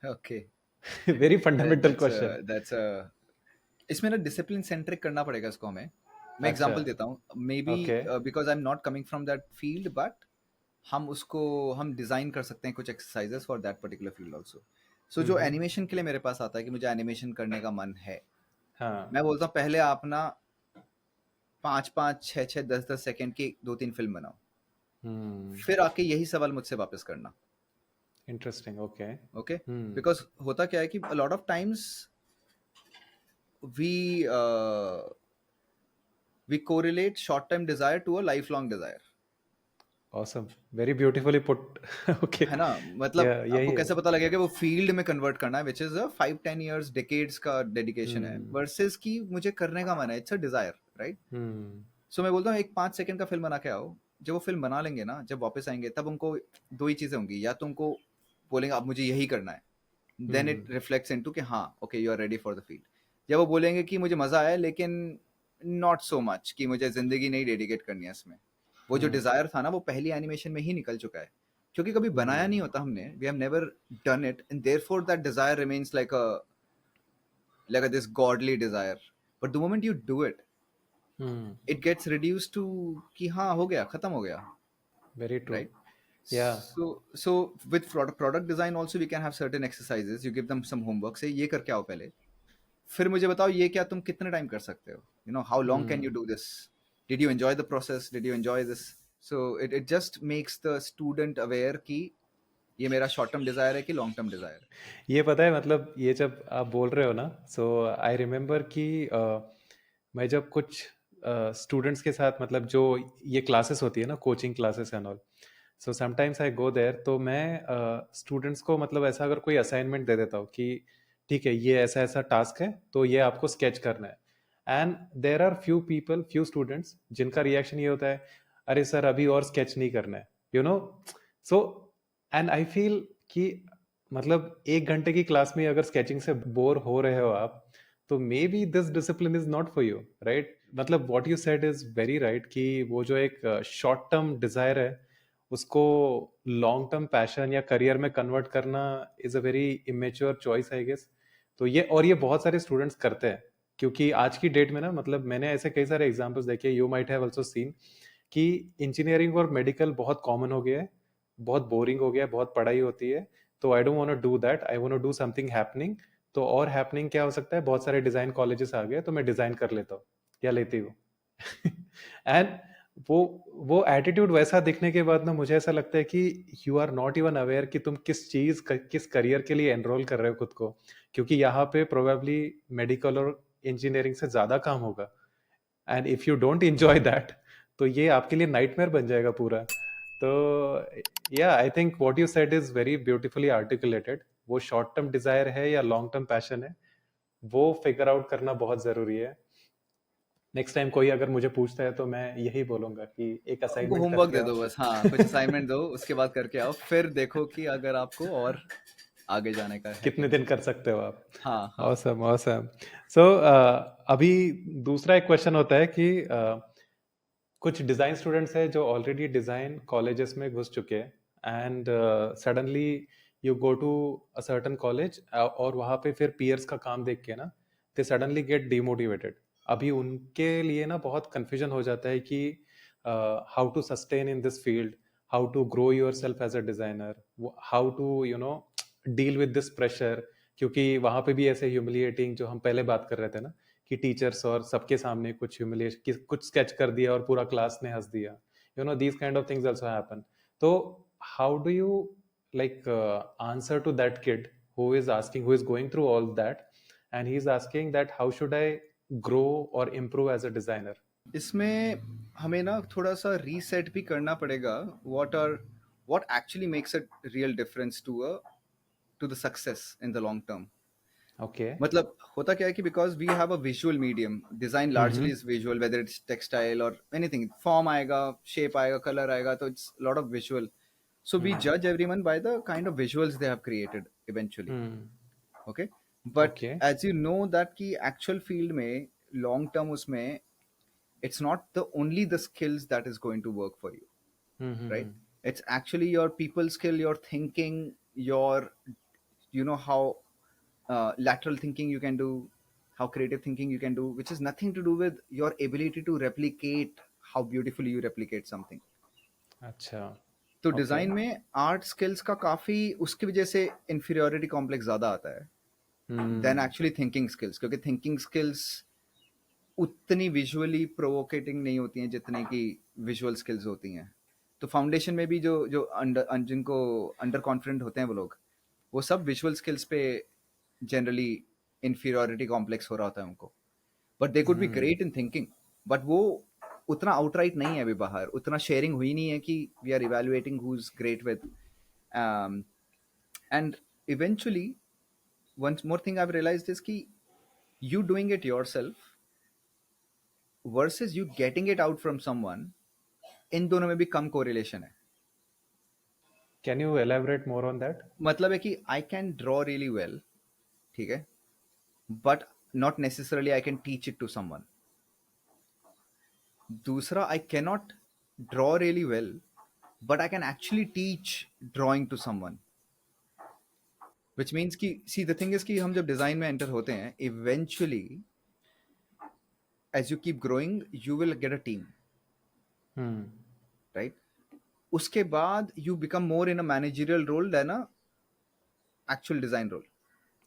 Okay. Very fundamental question. That's इसमें ना डिसिप्लिन सेंट्रिक करना पड़ेगा इसको हमें. मैं अच्छा. एग्जांपल देता हूँ. Maybe okay. Because I am not coming from that field, but हम डिजाइन कर सकते हैं कुछ exercises for that particular field also. So जो एनिमेशन के लिए मेरे पास आता है कि मुझे एनिमेशन करने का मन है, हाँ. मैं बोलता हूँ पहले आप ना 5-5, 6-6, 10-10 सेकेंड की 2-3 फिल्म बनाओ. फिर आके यही सवाल मुझसे वापस करना. इंटरेस्टिंग. ओके. ओके. बिकॉज होता क्या है कि a lot of times we uh, we correlate short term desire to a lifelong desire. Awesome. Very beautifully put. Okay. है ना. मतलब या यही आपको है. कैसे पता लगेगा कि वो फील्ड में कन्वर्ट करना है which is a 5-10 years decades का डेडिकेशन है, वर्सेस कि मुझे करने का मन है. It's a desire, right. So मैं बोलता हूँ एक 5 सेकंड का फिल्म बना के आओ. जब वो फिल्म बना लेंगे ना, जब वापस आएंगे तब उनको दो ही चीजें होंगी. या तो उनको बोलेंगे अब मुझे यही करना है, देन इट रिफ्लेक्ट्स इनटू कि हाँ okay you are ready for the field. या वो बोलेंगे कि मुझे मजा आया लेकिन नॉट सो मच कि मुझे जिंदगी नहीं डेडिकेट करनी है इसमें. वो जो डिजायर था ना वो पहली एनिमेशन में ही निकल चुका है, क्योंकि कभी बनाया नहीं होता हमने. We have never done it and therefore that desire remains like a this godly desire. But the moment you do it, it gets reduced to कि हाँ हो गया, खत्म हो गया. Very true. Right. Yeah. So with product design also we can have certain exercises. You give them some homework. Say ये करके आओ पहले. फिर मुझे बताओ ये क्या तुम कितने टाइम कर सकते हो. How long can you do this? Did you enjoy the process? Did you enjoy this? So it just makes the student aware कि ये मेरा short term desire है कि long term desire. ये पता है, मतलब ये जब आप बोल रहे हो ना, सो आई रिमेम्बर कि मैं जब कुछ स्टूडेंट्स के साथ, मतलब जो ये क्लासेस होती है ना, coaching classes and all, so sometimes I go there, तो मैं स्टूडेंट्स को मतलब ऐसा अगर कोई असाइनमेंट दे देता हूँ कि ठीक है ये ऐसा ऐसा टास्क है तो ये आपको स्केच करना है. And there are few students जिनका रिएक्शन ये होता है, अरे सर अभी और स्केच नहीं करना है, सो एंड आई फील कि मतलब 1 घंटे की क्लास में अगर स्केचिंग से बोर हो रहे हो आप, तो maybe this discipline is not for you, right. मतलब what you said is very right कि वो जो एक शॉर्ट टर्म डिजायर है उसको लॉन्ग टर्म पैशन या करियर में कन्वर्ट करना is a very immature choice, I guess. तो ये बहुत सारे स्टूडेंट्स करते हैं, क्योंकि आज की डेट में ना, मतलब मैंने ऐसे कई सारे एग्जांपल्स देखे, you might have also seen, कि इंजीनियरिंग और मेडिकल बहुत कॉमन हो गया है, बहुत बोरिंग हो गया है, बहुत पढ़ाई होती है, तो I don't want to do that, I want to do something happening. तो और हैपनिंग क्या हो सकता है, बहुत सारे डिजाइन कॉलेजेस आ गए, तो मैं डिजाइन कर लेता हूँ या लेती हूँ। एंड वो वो एटीट्यूड वैसा दिखने के बाद ना, मुझे ऐसा लगता है कि you are not even aware कि तुम किस करियर के लिए एनरोल कर रहे हो खुद को, क्योंकि यहाँ पे प्रोबेबली मेडिकल और इंजीनियरिंग से ज्यादा काम होगा, and if you don't enjoy that, तो ये आपके लिए नाइटमेयर बन जाएगा पूरा। तो या आई think what you said is very beautifully articulated. वो शॉर्ट टर्म डिजायर है या लॉन्ग टर्म पैशन है, वो फिगर आउट करना बहुत जरूरी है। नेक्स्ट टाइम कोई अगर मुझे पूछता है तो मैं यही बोलूंगा कि एक उनको असाइनमेंट होमवर्क करके दे आओ। दो बस, हाँ कुछ असाइनमेंट दो, उसके बाद करके आओ, फिर देखो कि अगर आपको और आगे जाने का है कि कितने नहीं। दिन कर सकते हो आप। हाँ हाँ। Awesome awesome. सो अभी दूसरा एक क्वेश्चन होता है कि कुछ डिज़ाइन स्टूडेंट्स हैं जो ऑलरेडी डिज़ाइन कॉलेजेस में घुस चुके हैं, and suddenly you go to a certain college, और वहाँ पे फिर पीयर्स का काम देख के ना, दे सडनली गेट डिमोटिवेटेड। अभी उनके लिए ना बहुत कंफ्यूजन हो जाता है कि how to sustain in this field, how to grow yourself as a designer, how to deal with this pressure. क्योंकि वहाँ पे भी ऐसे ह्यूमिलिएटिंग, जो हम पहले बात कर रहे थे ना, कि टीचर्स और सबके सामने कुछ ह्यूमिलिएशन, कुछ स्केच कर दिया और पूरा क्लास ने हंस दिया, these kind of things also happen. तो how do you like answer to that kid who is asking, who is going through all that, and he is asking that how should I grow or improve as a designer? इसमें हमें ना थोड़ा सा reset भी करना पड़ेगा, what actually makes a real difference to the success in the long term. Okay. मतलब होता क्या है कि because we have a visual medium, design largely Mm-hmm. Is visual, whether it's textile और एनीथिंग, फॉर्म आएगा, शेप आएगा, colour आएगा, तो it's lot of visual. So we Mm-hmm. जज everyone by the kind of visuals they have created eventually. Mm. Okay, but Okay. As you know that कि actual field में long term उसमें it's not the only the skills that is going to work for you, right? Mm-hmm. It's actually your people skill, your thinking, your, you know, how lateral thinking you can do, how creative thinking you can do, which is nothing to do with your ability to replicate how beautifully you replicate something. अच्छा। तो Okay. Design में art skills का काफी उसकी वजह से inferiority complex ज्यादा आता है then Mm. Actually thinking skills, क्योंकि थिंकिंग स्किल्स उतनी विजुअली प्रोवोकेटिंग नहीं होती हैं जितने की विजुअल स्किल्स होती हैं। तो फाउंडेशन में भी जो जो अंडर जिनको अंडर कॉन्फिडेंट होते हैं वो लोग, वो सब विजुअल स्किल्स पे जनरली इंफीरियोरिटी कॉम्प्लेक्स हो रहा होता है उनको। But they could be Mm. Great in thinking, but वो उतना आउटराइट नहीं है अभी बाहर, उतना शेयरिंग हुई नहीं है कि we are evaluating who is great with. And eventually one more thing I realized is कि you doing it yourself versus you getting it out from someone, इन दोनों में भी कम कोरिलेशन है। Can you elaborate more on that? मतलब है कि I can draw really well, ठीक है, but not necessarily I can teach it to someone. दूसरा, I can not draw really well but I can actually teach drawing to someone, which means कि see the thing is कि हम जब design में enter होते हैं, eventually as you keep growing you will get a team, Hmm. Right? उसके बाद you become more in a managerial role then a actual design role.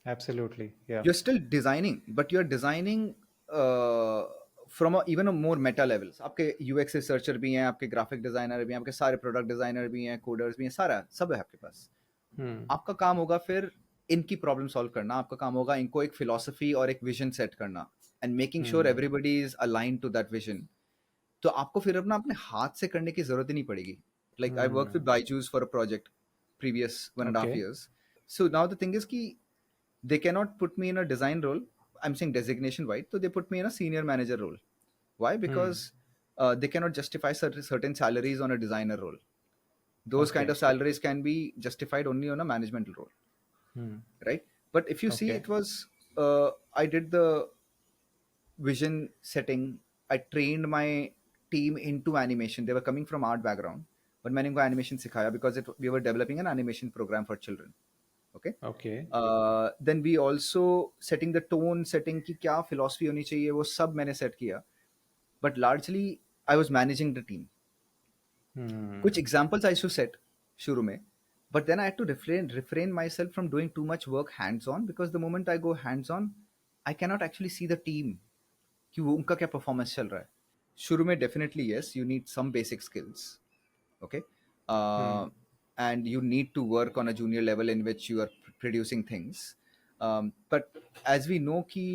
Absolutely. Yeah. You're still designing, but you're designing from even a more meta level. आपके UX researcher भी हैं, आपके graphic designer भी हैं, आपके सारे प्रोडक्ट डिजाइनर भी हैं, कोडर्स भी हैं, सारा सब है आपके पास। Hmm. आपका काम होगा फिर इनकी प्रॉब्लम सॉल्व करना, आपका काम होगा इनको एक फिलोसफी और एक विजन सेट करना, and making sure Hmm. Everybody is aligned to that vision. तो आपको फिर अपना अपने हाथ से करने की जरूरत ही नहीं पड़ेगी। Like I work with Hmm. Byju's for a project previous 1.5 Okay. years. So now the thing is कि they cannot put me in a design role. I'm saying designation wise, so they put me in a senior manager role. Why? Hmm. Because they cannot justify certain salaries on a designer role. Those kind Okay. of salaries can be justified only on a management role, Hmm. right? But if you see, Okay. it was I did the vision setting. I trained my team into animation. They were coming from art background, but मैंने इनको animation सिखाया because we were developing an animation program for children. Okay. Okay. Then we also setting the tone, setting की क्या philosophy होनी चाहिए, वो सब मैंने सेट किया. But largely I was managing the team. कुछ हुँ, एग्जाम्पल्स आई शुड सेट शुरू में, but then I had to refrain myself from doing too much work hands on, because the moment I go hands on, I cannot actually see the team कि वो उनका क्या performance चल रहा है. शुरू में definitely yes, you need some basic skills. Okay. Hmm, And you need to work on a junior level in which you are producing things. But as we know कि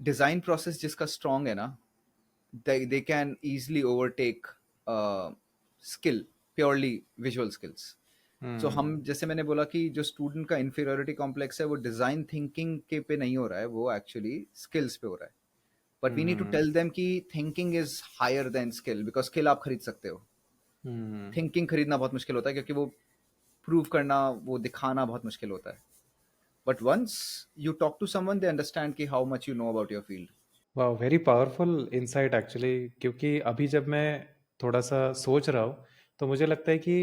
design process जिसका strong है ना, they can easily overtake skill, purely visual skills. सो हम, हुँ, जैसे मैंने बोला कि जो स्टूडेंट का इन्फीरियोरिटी कॉम्प्लेक्स है वो डिजाइन थिंकिंग के पे नहीं हो रहा है, वो एक्चुअली स्किल्स पे हो रहा है. But we need to hmm, tell them कि thinking is higher than skill, because skill आप खरीद सकते हो, हुँ। थिंकिंग खरीदना बहुत मुश्किल होता है, क्योंकि वो प्रूव करना, वो दिखाना बहुत मुश्किल होता है. But once you talk to someone, they understand कि how much you know about your field. Wow! Very powerful insight actually, क्योंकि अभी जब मैं थोड़ा-सा सोच रहा हूँ, तो मुझे लगता है कि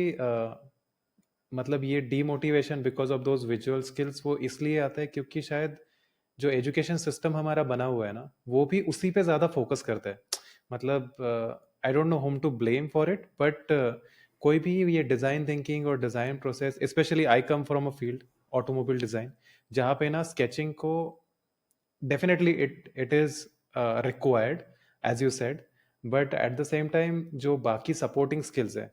मतलब ये demotivation because of those visual skills वो इसलिए आता है क्योंकि शायद जो एजुकेशन सिस्टम हमारा बना हुआ है ना, वो भी उसी पे ज़्यादा फ़ोकस करता है। मतलब I don't know whom to blame for it, but कोई भी ये डिज़ाइन थिंकिंग और design process, specially I come from a field automobile design, जहाँ पे ना स्केचिंग को definitely it is required as you said, but at the same time जो बाकी सपोर्टिंग स्किल्स हैं,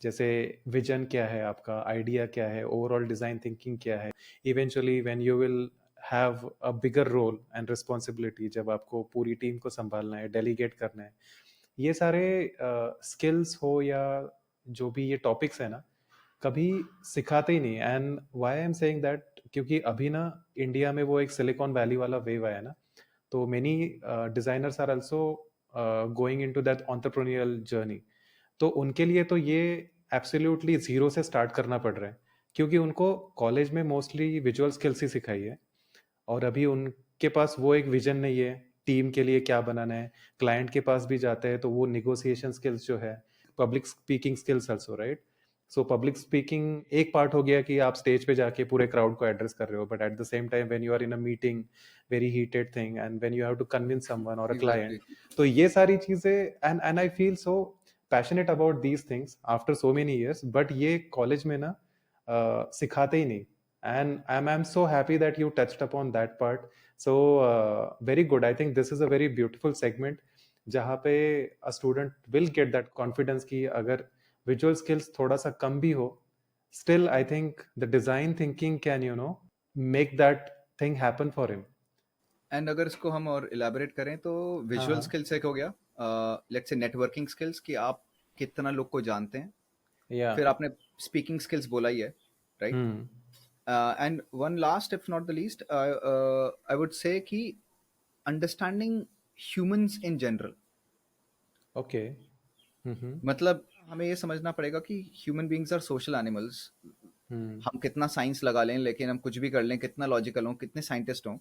जैसे विजन क्या है आपका, आइडिया क्या है, ओवरऑल डिज़ाइन थिंकिंग क्या है, eventually when you will have a bigger role and responsibility, जब आपको पूरी टीम को संभालना है, डेलीगेट करना है, ये सारे स्किल्स हो या जो भी ये टॉपिक्स है ना, कभी सिखाते ही नहीं. And why I am saying that, क्योंकि अभी ना इंडिया में वो एक सिलिकॉन वैली वाला वेव आया ना, तो many designers are also going into that entrepreneurial journey. तो उनके लिए तो ये एब्सोल्युटली जीरो से स्टार्ट करना पड़ रहा है, क्योंकि उनको कॉलेज में मोस्टली विजुअल स्किल्स ही सिखाई है, और अभी उनके पास वो एक विजन नहीं है टीम के लिए क्या बनाना है. क्लाइंट के पास भी जाते हैं तो वो निगोसिएशन स्किल्स जो है, public speaking skills also, right? So public speaking एक पार्ट हो गया कि आप स्टेज पे जाके पूरे क्राउड को एड्रेस कर रहे हो, but at the same time when you are in a meeting, very heated thing, and when you have to convince someone और अ क्लाइंट, एग्जैक्टली. तो ये सारी चीजें, and I feel so passionate about these things after so many years, but ये college में ना सिखाते ही नहीं. And I'm so happy that you touched upon that part. So very good. I think this is a very beautiful segment जहाँ पे a student will get that confidence कि अगर visual skills थोड़ा सा कम भी हो, still I think the design thinking can, you know, make that thing happen for him. And अगर इसको हम और इलेबोरेट करें तो हाँ विजुअल हाँ. स्किल्स एक हो गया, लेट्स से नेटवर्किंग स्किल्स कि आप कितना लोग को जानते हैं. Yeah. फिर आपने स्पीकिंग स्किल्स बोला ही है, right. Hmm. And one last, if not the least, I would say कि understanding humans in general. Okay. Mm-hmm. मतलब हमें ये समझना पड़ेगा कि human beings are social animals. Hmm. हम कितना साइंस लगा लें, लेकिन हम कुछ भी कर लें, कितना लॉजिकल हों, कितने साइंटिस्ट हों,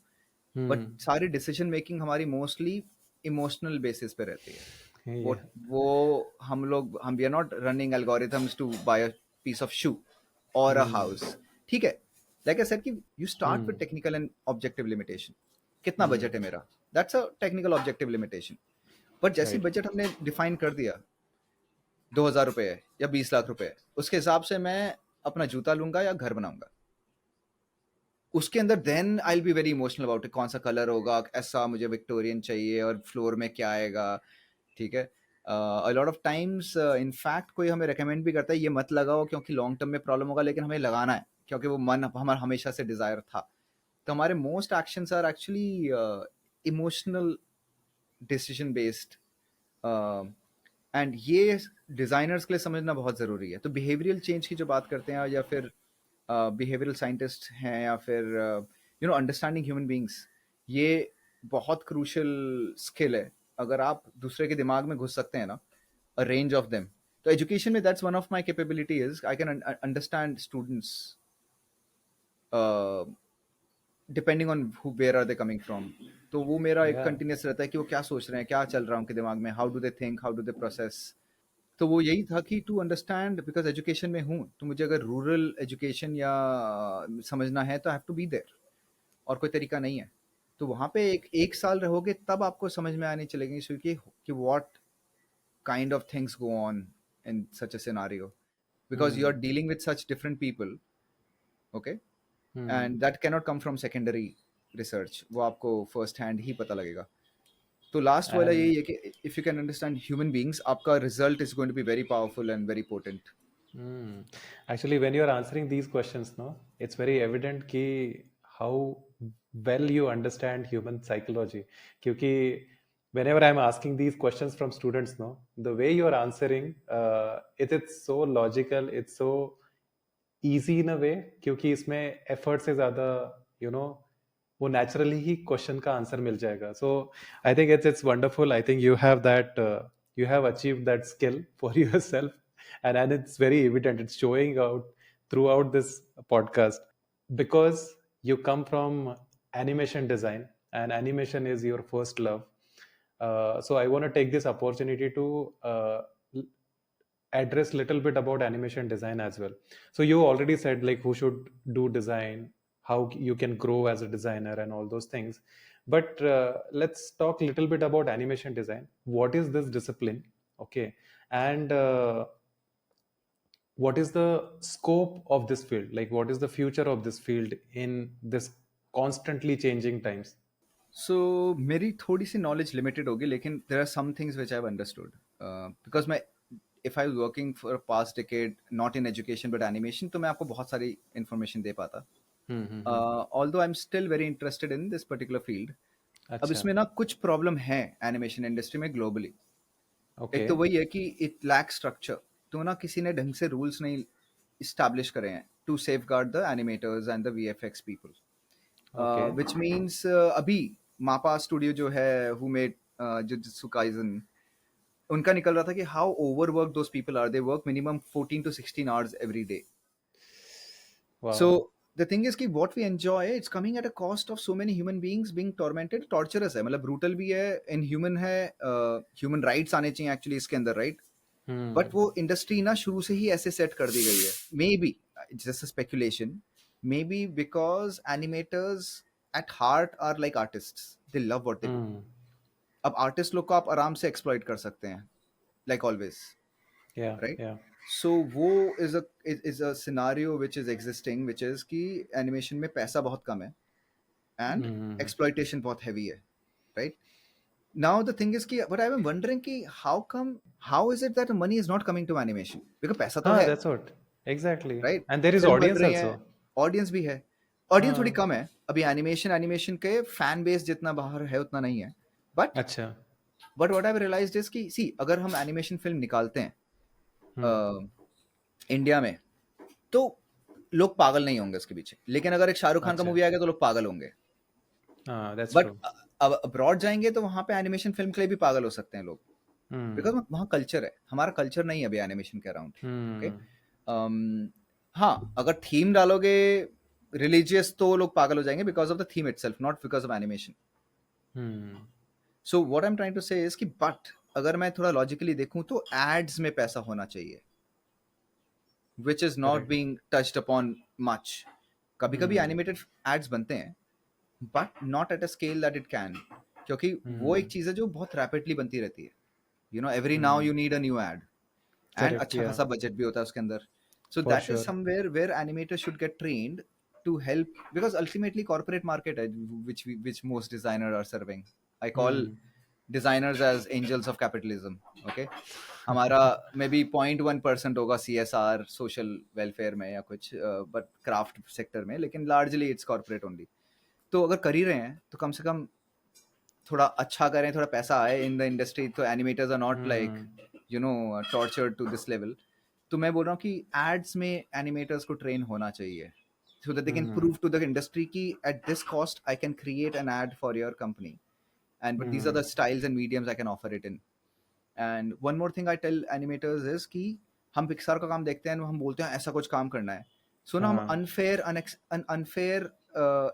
बट Hmm. सारी डिसीजन मेकिंग हमारी मोस्टली इमोशनल बेसिस पे रहती है. वो Yeah. वो हम we are not running algorithms to buy a piece of shoe और अ Hmm. हाउस. ठीक है, लाइक आई सेड कि you start with Hmm. Technical and objective limitation. कितना बजट Hmm. है मेरा, that's a technical objective limitation. But जैसे Right. Budget हमने define कर दिया, 2,000 रुपये है या 20 लाख रुपए है, उसके हिसाब से मैं अपना जूता लूंगा या घर बनाऊंगा. उसके अंदर then I will be very emotional about it. कौन सा कलर होगा, ऐसा मुझे विक्टोरियन चाहिए, और फ्लोर में क्या आएगा. ठीक है. अ lot of times in fact कोई हमें रेकमेंड भी करता है ये मत लगाओ क्योंकि लॉन्ग टर्म में प्रॉब्लम होगा, लेकिन हमें लगाना है क्योंकि वो मन हमारा हमेशा से डिजायर था. तो हमारे most actions are actually emotional, decision based. And ये डिजाइनर्स के लिए समझना बहुत ज़रूरी है. तो बिहेवियरल चेंज की जो बात करते हैं, या फिर बिहेवियरल साइंटिस्ट हैं, या फिर अंडरस्टैंडिंग ह्यूमन बींग्स, ये बहुत क्रूशल स्किल है. अगर आप दूसरे के दिमाग में घुस सकते हैं ना, अ रेंज ऑफ देम. तो एजुकेशन में that's one of my capability is I can understand students depending on where are they coming from. तो वो मेरा एक Yeah. कंटिन्यूस रहता है कि वो क्या सोच रहे हैं, क्या चल रहा है उनके दिमाग में, how do they think, how do they process. तो वो यही था कि टू अंडरस्टैंड, बिकॉज एजुकेशन में हूँ, तो मुझे अगर रूरल एजुकेशन या समझना है तो I have to be there, और कोई तरीका नहीं है। तो वहाँ पे एक साल रहोगे तब आपको समझ में आने चलेगी कि what kind of things go on in such a scenario, because you're hmm dealing with such different people, okay, hmm and that cannot come from secondary research, वो आपको first hand ही पता लगेगा। तो लास्ट वाला and यही है कि if you can understand human beings, आपका result is going to be very powerful and very potent. Mm. Actually, when you're answering these questions, no, it's very evident कि how well you understand human psychology. क्योंकि whenever I'm asking these questions from students, no, the way you're answering, it's so logical, it's so easy in a way, क्योंकि इसमें effort से ज़्यादा, you know, वो naturally ही question का answer मिल जाएगा. So I think it's wonderful. I think you have that, you have achieved that skill for yourself, and it's very evident. It's showing out throughout this podcast because you come from animation design, and animation is your first love. So I want to take this opportunity to address little bit about animation design as well. So you already said like who should do design, how you can grow as a designer and all those things. But let's talk a little bit about animation design. What is this discipline? Okay. And what is the scope of this field? Like what is the future of this field in this constantly changing times? So मेरी थोड़ी सी knowledge limited होगी, लेकिन there are some things which I've understood, because मैं if I was working for a past decade not in education but animation, तो मैं आपको बहुत सारी information दे पाता। Hmm. Although I'm still very interested in this particular field, अब अच्छा. इसमें ना कुछ प्रॉब्लम है एनिमेशन इंडस्ट्री में ग्लोबली। एक तो Okay. वही है कि इट लैक स्ट्रक्चर, तो ना किसी ने ढंग से रूल्स नहीं इस्टेब्लिश करे हैं to safeguard the animators and the VFX people, Okay. Which means अभी मापा स्टूडियो जो है हु मेड जुजुत्सु काइजन, उनका निकल रहा था कि how overwork those people are, they work minimum 14 to 16 hours every day. So Wow. the thing is कि what we enjoy, it's coming at a cost of so many human beings being tormented, torturous है, मतलब brutal भी है, inhuman है, human rights आने चाहिए actually इसके अंदर, right? Hmm. बट वो इंडस्ट्री ना शुरू से ही ऐसे सेट कर दी गई है, maybe just speculation, maybe because animators at heart are like artists, they love what they do. Hmm. अब आर्टिस्ट लोग को आप आराम से एक्सप्लॉइट कर सकते हैं, like always, Yeah. Right? Yeah. So वो is a scenario which is existing, which is कि एनिमेशन में पैसा बहुत कम है एंड Hmm. एक्सप्लॉइटेशन बहुत हैवी है, right? Now the thing is कि but I'm wondering कि how is it that the money is not coming to animation, because पैसा तो है, That's what. Exactly. Right? And there is film बन audience रही है, also. ऑडियंस भी है, ऑडियंस थोड़ी हाँ. कम है अभी, एनिमेशन के फैन बेस जितना बाहर है उतना नहीं है, बट अच्छा. व्हाट आई रियलाइज्ड इज कि सी अगर हम एनिमेशन फिल्म निकालते हैं हम्म. इंडिया में, तो लोग पागल नहीं होंगे उसके पीछे, लेकिन अगर एक शाहरुख खान का अच्छा. मूवी आएगा तो लोग पागल होंगे। हाँ, that's बट true. अब अब्रॉड जाएंगे तो वहां पे एनिमेशन फिल्म के लिए भी पागल हो सकते हैं लोग, बिकॉज हम्म. वहाँ कल्चर है, हमारा कल्चर नहीं है अभी एनिमेशन के अराउंड, ओके? हम्म. हाँ, अगर थीम डालोगे रिलीजियस तो लोग पागल हो जाएंगे because of the theme itself, not because of animation. Hmm. So what I am trying to say is कि बट अगर मैं थोड़ा लॉजिकली देखूं तो एड्स में पैसा होना चाहिए, which is not Correct. Being touched upon much. कभी कभी हम्म. एनिमेटेड एड्स बनते हैं but not at a scale that it can, क्योंकि वो एक हम्म. चीज है जो बहुत रैपिडली बनती रहती है, you know, every now hmm. You need a new ad, and Correct. अच्छा Yeah. खासा बजट भी होता है उसके अंदर। So For that is sure. Somewhere where animators should get trained to help, because ultimately corporate market है which most designers are serving. I call hmm. designers as angels of capitalism, okay? हमारा may be 0.1% होगा CSR social welfare में या कुछ, but craft sector में, लेकिन largely it's corporate only. तो अगर कर ही रहे हैं तो कम से कम थोड़ा अच्छा करें, थोड़ा पैसा आए इन द इंडस्ट्री, तो animators are not like you know tortured to this level. तो मैं बोल रहा हूँ कि एड्स में एनिमेटर्स को ट्रेन होना चाहिए, so that they can prove to the industry कि at this cost I can create an ad for your company, and but these are the styles and mediums I can offer it in. And one more thing I tell animators is कि हम Pixar का काम देखते हैं, हम बोलते हैं ऐसा कुछ काम करना है, सो ना हम अनफेयर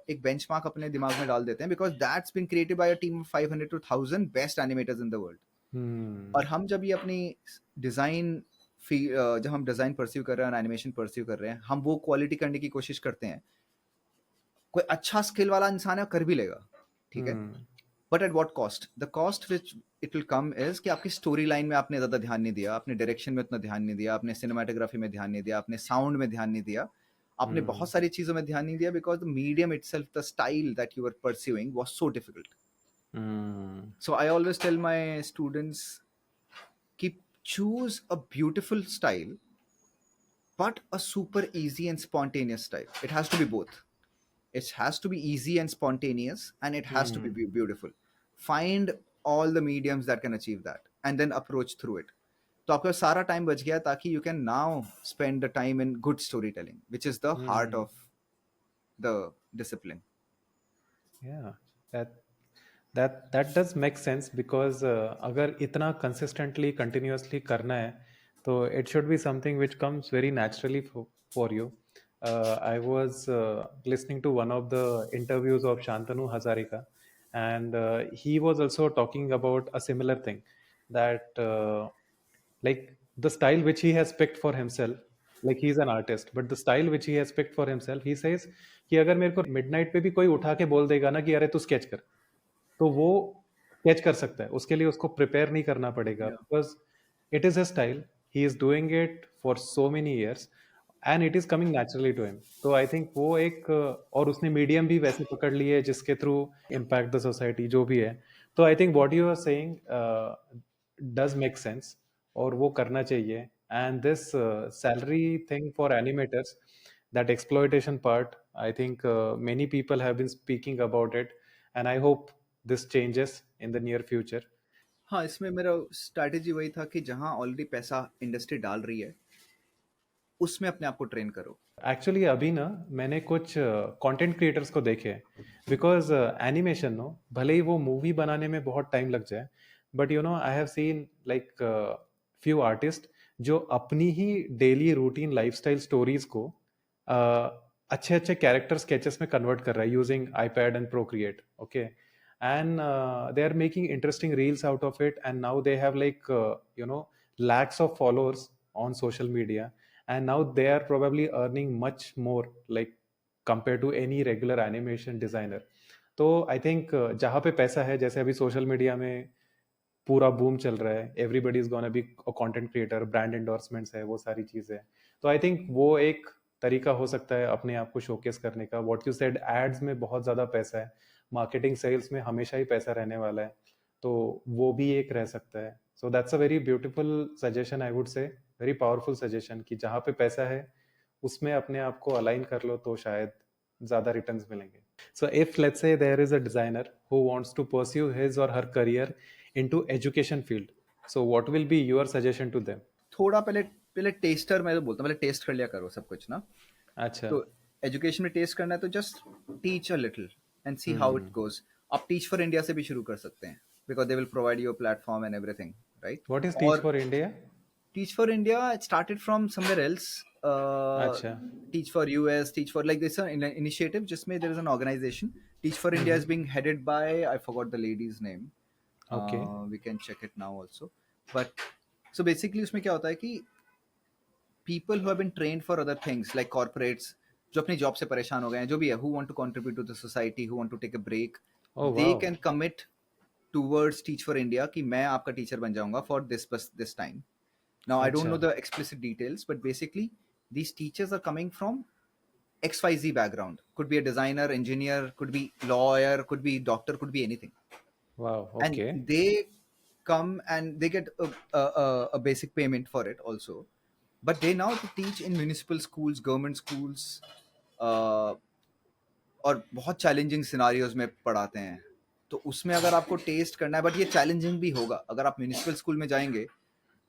एक बेंचमार्क अपने दिमाग में डाल देते हैं, because that's been created by a team of 500 to 1000 best animators in the world, hmm और हम जब ये अपनी डिज़ाइन जब हम डिज़ाइन परस्यू कर रहे हैं और एनिमेशन परस्यू कर रहे हैं, हम वो क्वालिटी करने की कोशिश करते हैं। कोई अच्छा स्किल वाला इंसान है कर भी लेगा, ठीक है, hmm but at what cost? The cost which it will come is कि आपकी स्टोरी लाइन में आपने ज़्यादा ध्यान नहीं दिया, आपने डायरेक्शन में उतना ध्यान नहीं दिया, आपने सिनेमाटोग्राफी में ध्यान नहीं दिया, आपने साउंड में ध्यान नहीं दिया, आपने बहुत हम्म सारी चीज़ों में ध्यान नहीं दिया, because the medium itself, the style that you are pursuing was so difficult. Hmm So I always tell my students, keep choose a beautiful style but a super easy and spontaneous style. It has to be both. It has to be easy and spontaneous, and it has to be hmm beautiful. Find all the mediums that can achieve that and then approach through it. तो आपका सारा time बच गया ताकि you can now spend the time in good storytelling, which is the heart hmm of the discipline. yeah, that that does make sense because अगर इतना consistently continuously करना है तो it should be something which comes very naturally for you. I was listening to one of the interviews of Shantanu Hazarika, and he was also talking about a similar thing, that like the style which he has picked for himself, like he's an artist, but the style which he has picked for himself, he says कि अगर मेरे को midnight पे भी कोई उठा के बोल देगा ना कि अरे तू स्केच कर, तो वो कैच कर सकता है, उसके लिए उसको प्रिपेयर नहीं करना पड़ेगा, Yeah. Because it is a style, he is doing it for so many years and it is coming naturally to him. तो आई थिंक वो एक और उसने मीडियम भी वैसे पकड़ लिए जिसके थ्रू इम्पैक्ट द सोसाइटी जो भी है. तो I think what you are saying does make sense और वो करना चाहिए. And this salary thing for animators, that exploitation part, I think many people have been speaking about it, and I hope this changes in the near future. हाँ, इसमें मेरा strategy वही था कि जहाँ ऑलरेडी पैसा इंडस्ट्री डाल रही है उसमें अपने आप को ट्रेन करो. एक्चुअली अभी ना मैंने कुछ कंटेंट क्रिएटर्स को देखे हैं, बिकॉज एनिमेशन नो भले ही वो मूवी बनाने में बहुत टाइम लग जाए, but you know I have scene like few artist जो अपनी ही डेली रूटीन लाइफस्टाइल स्टोरीज को अच्छे अच्छे कैरेक्टर स्केचेस में कन्वर्ट कर रहा है using iPad and Procreate. Okay, and they are making interesting reels out of it, and now they have like you know, lakhs of followers on social media, and now they are probably earning much more, like compared to any regular animation designer. तो I think जहाँ पे पैसा है, जैसे अभी social media में पूरा boom चल रहा है, everybody is gonna be content creator, brand endorsements है, वो सारी चीजें, तो आई थिंक वो एक तरीका हो सकता है अपने आप को शोकेस करने का. व्हाट यू सेड, एड्स में बहुत ज्यादा पैसा है, मार्केटिंग सेल्स में हमेशा ही पैसा रहने वाला है, तो वो भी एक रह सकता है. So that's a very beautiful suggestion, I would से वेरी पावरफुल सजेशन, कि जहाँ पे पैसा है उसमें अपने आप को अलाइन कर लो तो शायद ज्यादा रिटर्न्स मिलेंगे. So if let's say there is a designer who wants to pursue his or her career into education field, so what will be your suggestion to them? थोड़ा पहले पहले टेस्टर, मैं तो बोलता हूँ पहले टेस्ट कर लिया करो सब कुछ ना. अच्छा. तो एजुकेशन में टेस्ट करना है तो just teach a little and see how it Hmm. Goes. आप टीच फॉर इंडिया से भी शुरू कर सकते हैं because they will provide you platform and everything, right? What is Teach और for India? Teach for India, it started from somewhere else. अच्छा. Teach for US, Teach for, like, this is an initiative. Just made there is an organization. Teach for India is being headed by, I forgot the lady's name. Okay. We can check it now also. But so basically, उसमें क्या होता है कि people who have been trained for other things like corporates, जो अपनी job से परेशान हो गए हैं, जो भी है, who want to contribute to the society, who want to take a break, Oh they wow. can commit towards Teach for India कि मैं आपका टीचर बन जाऊंगा for this time. Now, I don't अच्छा. know the explicit details, but basically, these teachers are coming from XYZ background. Could be a designer, engineer, could be lawyer, could be doctor, could be anything. Wow. And Okay. they come and they get a basic payment for it also. But they now teach in municipal schools, government schools, और बहुत challenging scenarios में पढ़ाते हैं. तो उसमें अगर आपको test करना है, बट ये चैलेंजिंग भी होगा. अगर आप म्यूनिसिपल स्कूल में जाएंगे,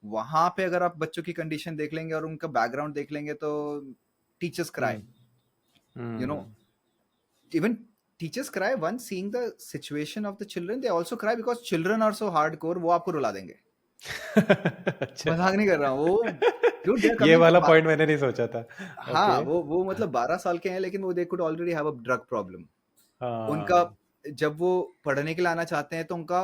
वहां पे अगर आप बच्चों की कंडीशन देख लेंगे और उनका बैकग्राउंड देख लेंगे तो teachers cry, Hmm. You know. Even teachers cry once seeing the situation of the children. They also cry because children are so hardcore. वो आपको रुला देंगे. अच्छा. मजाक नहीं कर रहा हूँ. वो dude, they are ये coming वाला from, पॉइंट मैंने नहीं सोचा था. हाँ, Okay. वो मतलब 12 साल के हैं, लेकिन वो they could already have a drug problem. उनका हाँ. जब वो पढ़ने के लिए आना चाहते हैं तो उनका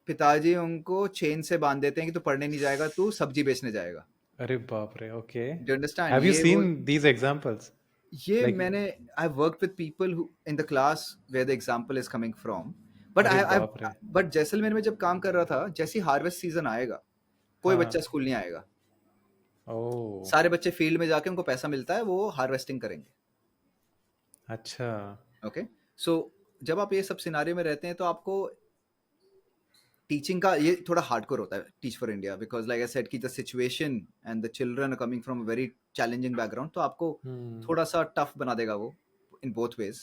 पिताजी उनको चेन से बांध देते हैं कि तू पढ़ने नहीं जाएगा, तू सब्जी बेचने जाएगा। अरे बाप रे, okay. Do understand? Have you seen these examples? ये लाइक, मैंने I worked with people who in the class where the example is coming from, but अरे आई बाप रे। बट जैसलमेर में जब काम कर रहा था, जैसे हार्वेस्ट सीजन आएगा, कोई बच्चा हाँ। स्कूल नहीं आएगा। ओ, सारे बच्चे फील्ड में जाके, उनको पैसा मिलता है, वो हार्वेस्टिंग करेंगे। अच्छा। ओके, सो जब आप ये सब सिनारियो में रहते हैं तो आपको टीचिंग का ये थोड़ा हार्डकोर होता है, teach for India, because like I said कि the situation and the children are coming from a very challenging background, तो आपको हम्म। थोड़ा सा टफ बना देगा वो in both ways.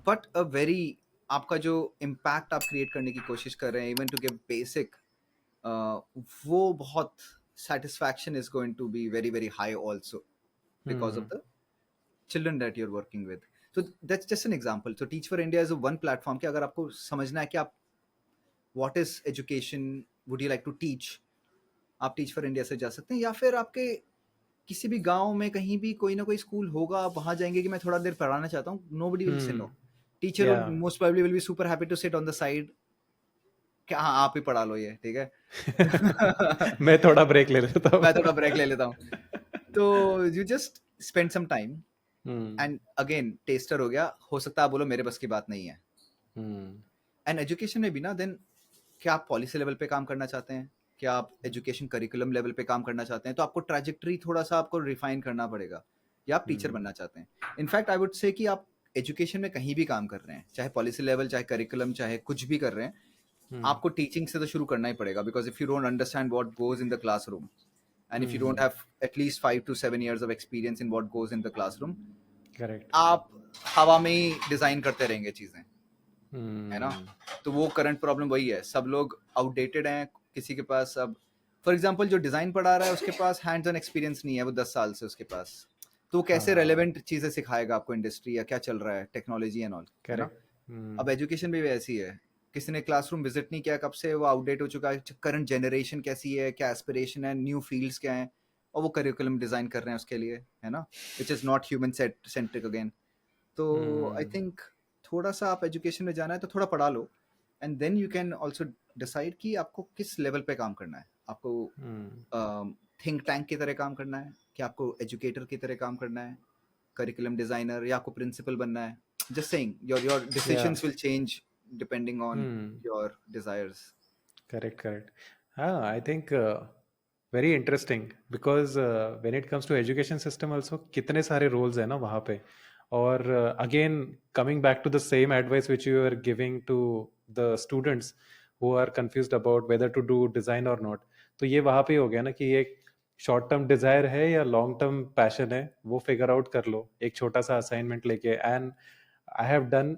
But a very, आपका जो इम्पैक्ट आप क्रिएट करने की कोशिश कर रहे हैं, इवन टू गिव बेसिक, वो बहुत satisfaction is going to be very very high also because of hmm. the children that you're working with. So that's just an example. So Teach for India is a one platform कि अगर आपको समझना है कि आप what is education would you like to teach, आप teach for India से जा सकते हैं, या फिर आपके किसी भी गांव में कहीं भी कोई ना कोई स्कूल होगा, आप वहां जाएंगे कि मैं थोड़ा देर पढ़ाना चाहता हूँ, nobody will say no. Teacher या would most probably will be super happy to sit on the side कि हाँ आप ही पढ़ा लो ये, ठीक है। मैं थोड़ा ब्रेक ले लेता हूँ। मैं थोड़ा ब्रेक ले लेता हूँ। तो you just spend some time, hmm. And again tester हो गया, हो सकता है आप बोलो मेरे बस की बात नहीं है। हम्म। एंड एजुकेशन में भी ना, देन क्या आप पॉलिसी लेवल पे काम करना चाहते हैं, क्या आप एजुकेशन करिकुलम लेवल पे काम करना चाहते हैं, तो आपको ट्रैजेक्टरी थोड़ा सा आपको रिफाइन करना पड़ेगा, या आप टीचर बनना चाहते हैं। इनफैक्ट आई वुड से कि आप एजुकेशन में कहीं भी काम कर रहे हैं, चाहे पॉलिसी लेवल, चाहे करिकुलम, चाहे कुछ भी कर रहे हैं, आपको टीचिंग से तो शुरू करना ही पड़ेगा, because if you don't understand what goes in the classroom, and if you don't have at least 5 to 7 years of experience in what goes in the classroom, correct. आप हवा में ही डिजाइन करते रहेंगे चीजें, है ना। हम्म। तो वो करंट प्रॉब्लम वही है, सब लोग आउटडेटेड हैं, किसी के पास अब फॉर एग्जांपल जो डिजाइन पढ़ा रहा है उसके पास हैंड्स ऑन एक्सपीरियंस नहीं है, वो 10 साल से उसके पास, तो वो कैसे हाँ, रेलेवेंट चीजें सिखाएगा आपको, इंडस्ट्री या क्या चल रहा है, टेक्नोलॉजी एंड ऑल, है ना। करेक्ट। अब एजुकेशन भी ऐसी है, किसी ने क्लासरूम विजिट नहीं किया कब से, वो आउटडेट हो चुका है, करंट जनरेशन कैसी है, क्या एस्पिरेशन है, न्यू फील्ड्स क्या हैं, और वो करिकुलम डिजाइन कर रहे हैं उसके लिए, है ना, which is not human centric again. तो आई थिंक थोड़ा सा आप एजुकेशन में जाना है तो थोड़ा पढ़ा लो, and then you can also decide कि आपको किस लेवल पे काम करना है, आपको थिंक टैंक की तरह काम करना है, कि आपको एजुकेटर की तरह काम करना है, करिकुलम डिजाइनर, या आपको प्रिंसिपल बनना है। जस्ट सेइंग योर या। Decisions will change depending on your desires. Correct, correct. हाँ, I think very interesting, because when it comes to education system also कितने सारे रोल्स हैं ना वहाँ पे। और again coming back to the same advice which you are giving to the students who are confused about whether to do design और not, तो ये वहाँ पे हो गया ना कि ये शॉर्ट टर्म डिजायर है या लॉन्ग टर्म पैशन है, वो फिगर आउट कर लो एक छोटा सा असाइनमेंट लेके। And I have done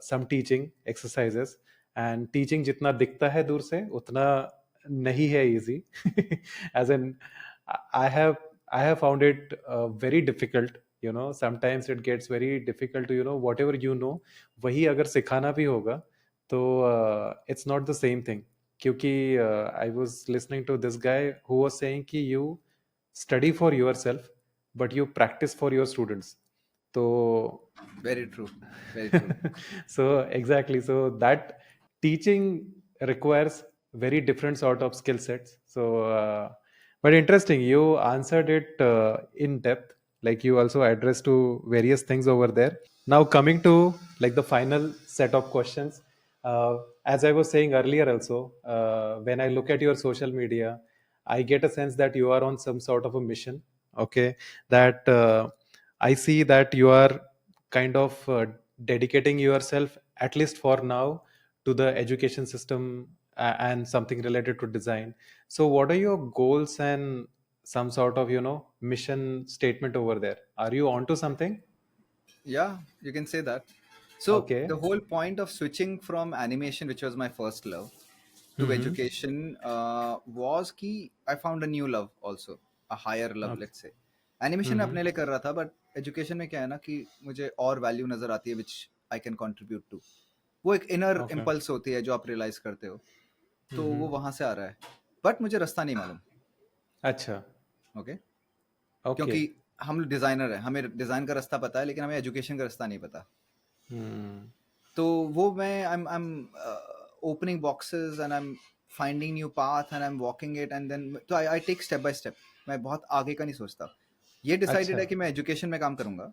some teaching exercises, and teaching जितना दिखता है दूर से उतना नहीं है easy. As an I have found it very difficult, you know, sometimes it gets very difficult to, you know, whatever you know वही अगर सिखाना भी होगा तो it's not the same thing, क्योंकि I was listening to this guy who was saying कि you study for yourself but you practice for your students, तो very true, very true. so exactly, so that teaching requires very different sort of skill sets. So but interesting, you answered it in depth, like you also addressed to various things over there. Now coming to like the final set of questions, uh, as I was saying earlier also, when I look at your social media, I get a sense that you are on some sort of a mission. Okay, that I see that you are kind of dedicating yourself, at least for now, to the education system and something related to design. So what are your goals and some sort of, you know, mission statement over there? Are you onto something? Yeah, you can say that. So Okay. the whole point of switching from animation, which was my first love, to Mm-hmm. education was कि I found a new love also, a higher love, Okay. let's say. Animation में Mm-hmm. अपने लिए कर रहा था, but education में क्या है ना कि मुझे और वैल्यू नजर आती है विच आई कैन कंट्रीब्यूट टू, वो एक इनर Okay. इम्पल्स होती है जो आप रियलाइज करते हो, तो Mm-hmm. वो वहां से आ रहा है, बट मुझे रास्ता नहीं मालूम। अच्छा। Okay, Okay. क्योंकि हम डिजाइनर हैं, हमें डिजाइन का रास्ता पता है, लेकिन हमें एजुकेशन का रास्ता नहीं पता। Hmm. तो वो मैं opening boxes and I'm finding new path and I'm walking it, and then तो I take step by step. मैं बहुत आगे का नहीं सोचता. ये decided अच्छा, है कि मैं education में काम करूँगा.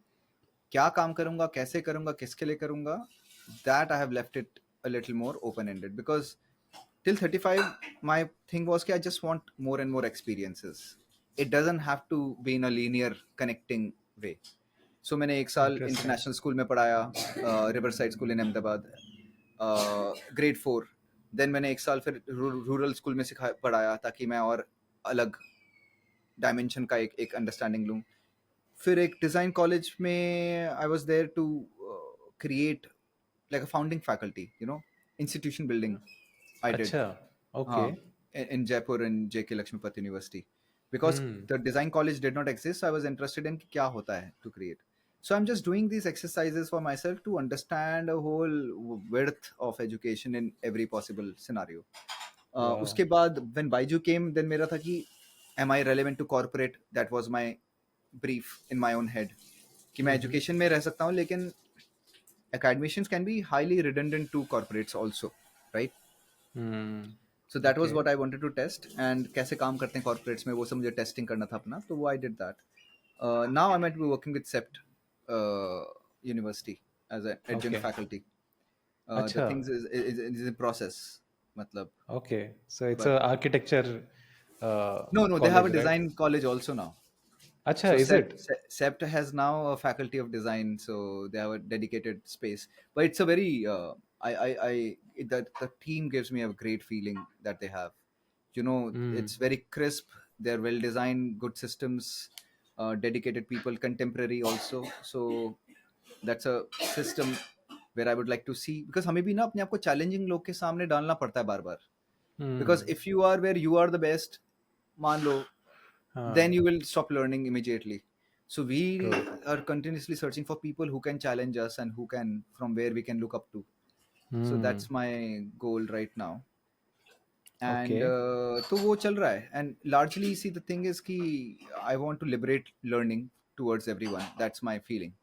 क्या काम करूँगा, कैसे करूँगा, किसके लिए करूँगा, that I have left it a little more open ended, because till 35 my thing was कि I just want more and more experiences. It doesn't have to be in a linear connecting way. So मैंने एक साल interesting. International school में पढ़ाया, riverside school in Ahmedabad, grade 4. Then मैंने एक साल फिर रूरल स्कूल में सिखा पढ़ाया ताकि मैं और अलग डायमेंशन का एक अंडरस्टैंडिंग लूँ. फिर एक डिज़ाइन कॉलेज में I was there to create like a founding faculty, institution building I did. अच्छा, ओके। In Jaipur in JK Lakshmipat University, because हुँ, the design college did not exist. I was interested in क्या होता है to create. So I'm just doing these exercises for myself to understand a whole width of education in every possible scenario. Wow! उसके बाद when Baiju came, then मेरा था कि am I relevant to corporate? That was my brief in my own head कि मैं हुँ, हुँ, education में रह सकता हूँ, लेकिन academicians can be highly redundant to corporates also, right? Hmm, So that was okay, what I wanted to test, and कैसे काम करते हैं corporates में वो सब मुझे testing करना था अपना, तो वो I did that. Now I'm at working with CEPT University as an adjunct okay, faculty. The अच्छा, things is in process, मतलब. Okay, so it's But a architecture no, they have a college right? design college also now. अच्छा, So is it? CEPT has now a faculty of design, so they have a dedicated space. But it's a very the team gives me a great feeling that they have. Hmm, It's very crisp. They're well designed, good systems, dedicated people, contemporary also. So that's a system where I would like to see, because हमें भी ना अपने आप को challenging लोग के सामने डालना पड़ता है बार बार. Because hmm, if you are where you are the best, मान लो, then हाँ, you will stop learning immediately. So we true, are continuously searching for people who can challenge us and who can, from where we can look up to. So hmm, that's my goal right now. Okay, And तो वो चल रहा है. And largely see the thing is कि I want to liberate learning towards everyone. That's my feeling.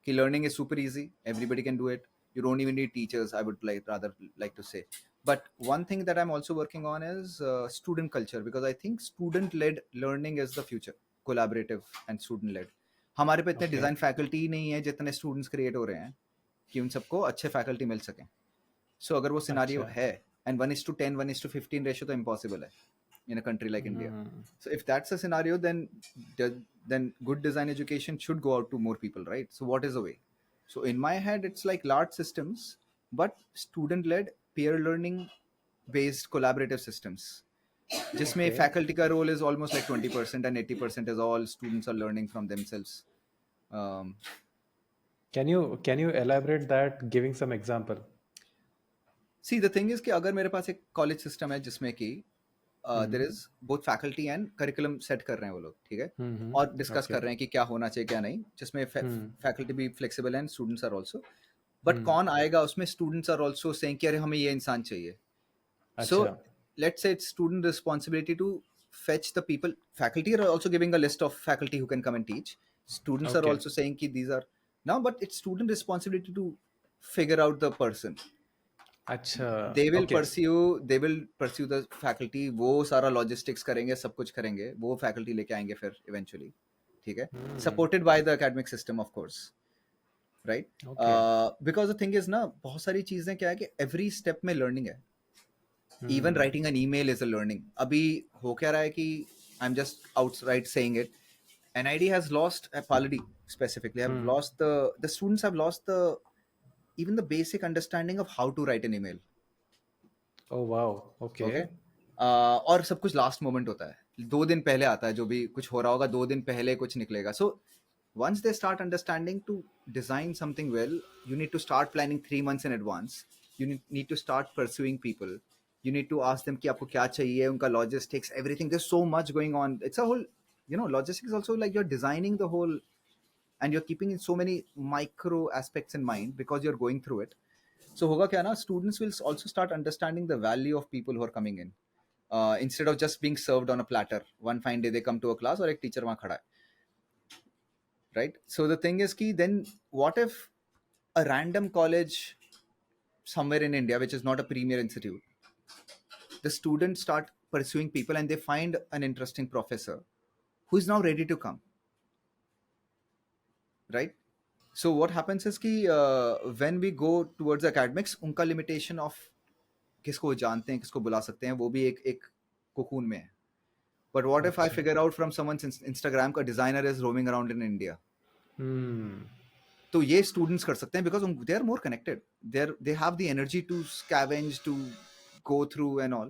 कि learning is super easy. Everybody can do it. You don't even need teachers, I would rather like to say. But one thing that I'm also working on is student culture, because I think student led learning is the future. Collaborative and student led. हमारे पे इतने okay, design faculty ही नहीं है जितने students create हो रहे हैं कि उन सबको अच्छे फैकल्टी मिल सकें. सो अगर वो सिनारियो अच्छा, है, एंड 1:10 1:15 रेशियो तो इम्पॉसिबल है in a country like India. Hmm, So if that's a scenario, then good design education should go out to more people, right? So what is the way? So in my head, it's like large systems, but student-led, peer learning based collaborative systems. जिसमें okay. faculty का role is almost like 20% and 80% is all students are learning from themselves. Um, can you elaborate that giving some example? See, the thing is कि अगर मेरे पास एक college system है जिसमें कि there hmm, is both faculty and curriculum set कर रहे हैं वो लोग, ठीक है, हुँ, हुँ, और डिस्कस ओके, कर रहे हैं कि क्या होना चाहिए क्या नहीं, जिसमें हुँ, फैकल्टी भी flexible and students are also. But hmm, कौन आएगा उसमें, स्टूडेंट्स आर ऑल्सो सेइंग कि अरे हमें ये इंसान चाहिए. सो अच्छा, let's say it's student responsibility to fetch the people. Faculty are also giving a list of faculty who can come and teach. Students are okay, also saying कि these are now, but it's student responsibility to figure out the person. अच्छा, okay, They will pursue the faculty. वो सारा logistics करेंगे, सब कुछ करेंगे, वो faculty लेके आएंगे फिर eventually, ठीक है, हुँ, supported by the academic system of course, right? Okay, Because the thing is ना, बहुत सारी चीजें क्या है कि every step में learning है. Even hmm, writing an email is a learning. अभी हो क्या रहा है कि I'm just outright saying it. NID has lost, Paladi specifically, have hmm, lost the students have lost the even the basic understanding of how to write an email. Oh wow! Okay, okay. और सब कुछ last moment होता है, 2 दिन पहले आता है, जो भी कुछ हो रहा होगा 2 दिन पहले कुछ निकलेगा. सो once they start understanding to design something well, you need to start planning 3 months in advance. You need to start pursuing people. You need to ask them कि आपको क्या चाहिए, उनका logistics, everything. There's so much going on. It's a whole, logistics also, like you're designing the whole, and you're keeping in so many micro aspects in mind because you're going through it. So होगा क्या ना, students will also start understanding the value of people who are coming in, instead of just being served on a platter. One fine day they come to a class और एक teacher वहाँ खड़ा है, right? So the thing is कि then what if a random college somewhere in India, which is not a premier institute, the students start pursuing people and they find an interesting professor who is now ready to come, right? So what happens is कि when we go towards academics, उनका limitation of किसको वो जानते हैं, किसको बुला सकते हैं, वो भी एक cocoon में है. But what if I अच्छा. figure out from someone's Instagram का designer is roaming around in India? Hmm. तो ये students कर सकते हैं because they are more connected. They have the energy to scavenge, to go through and all.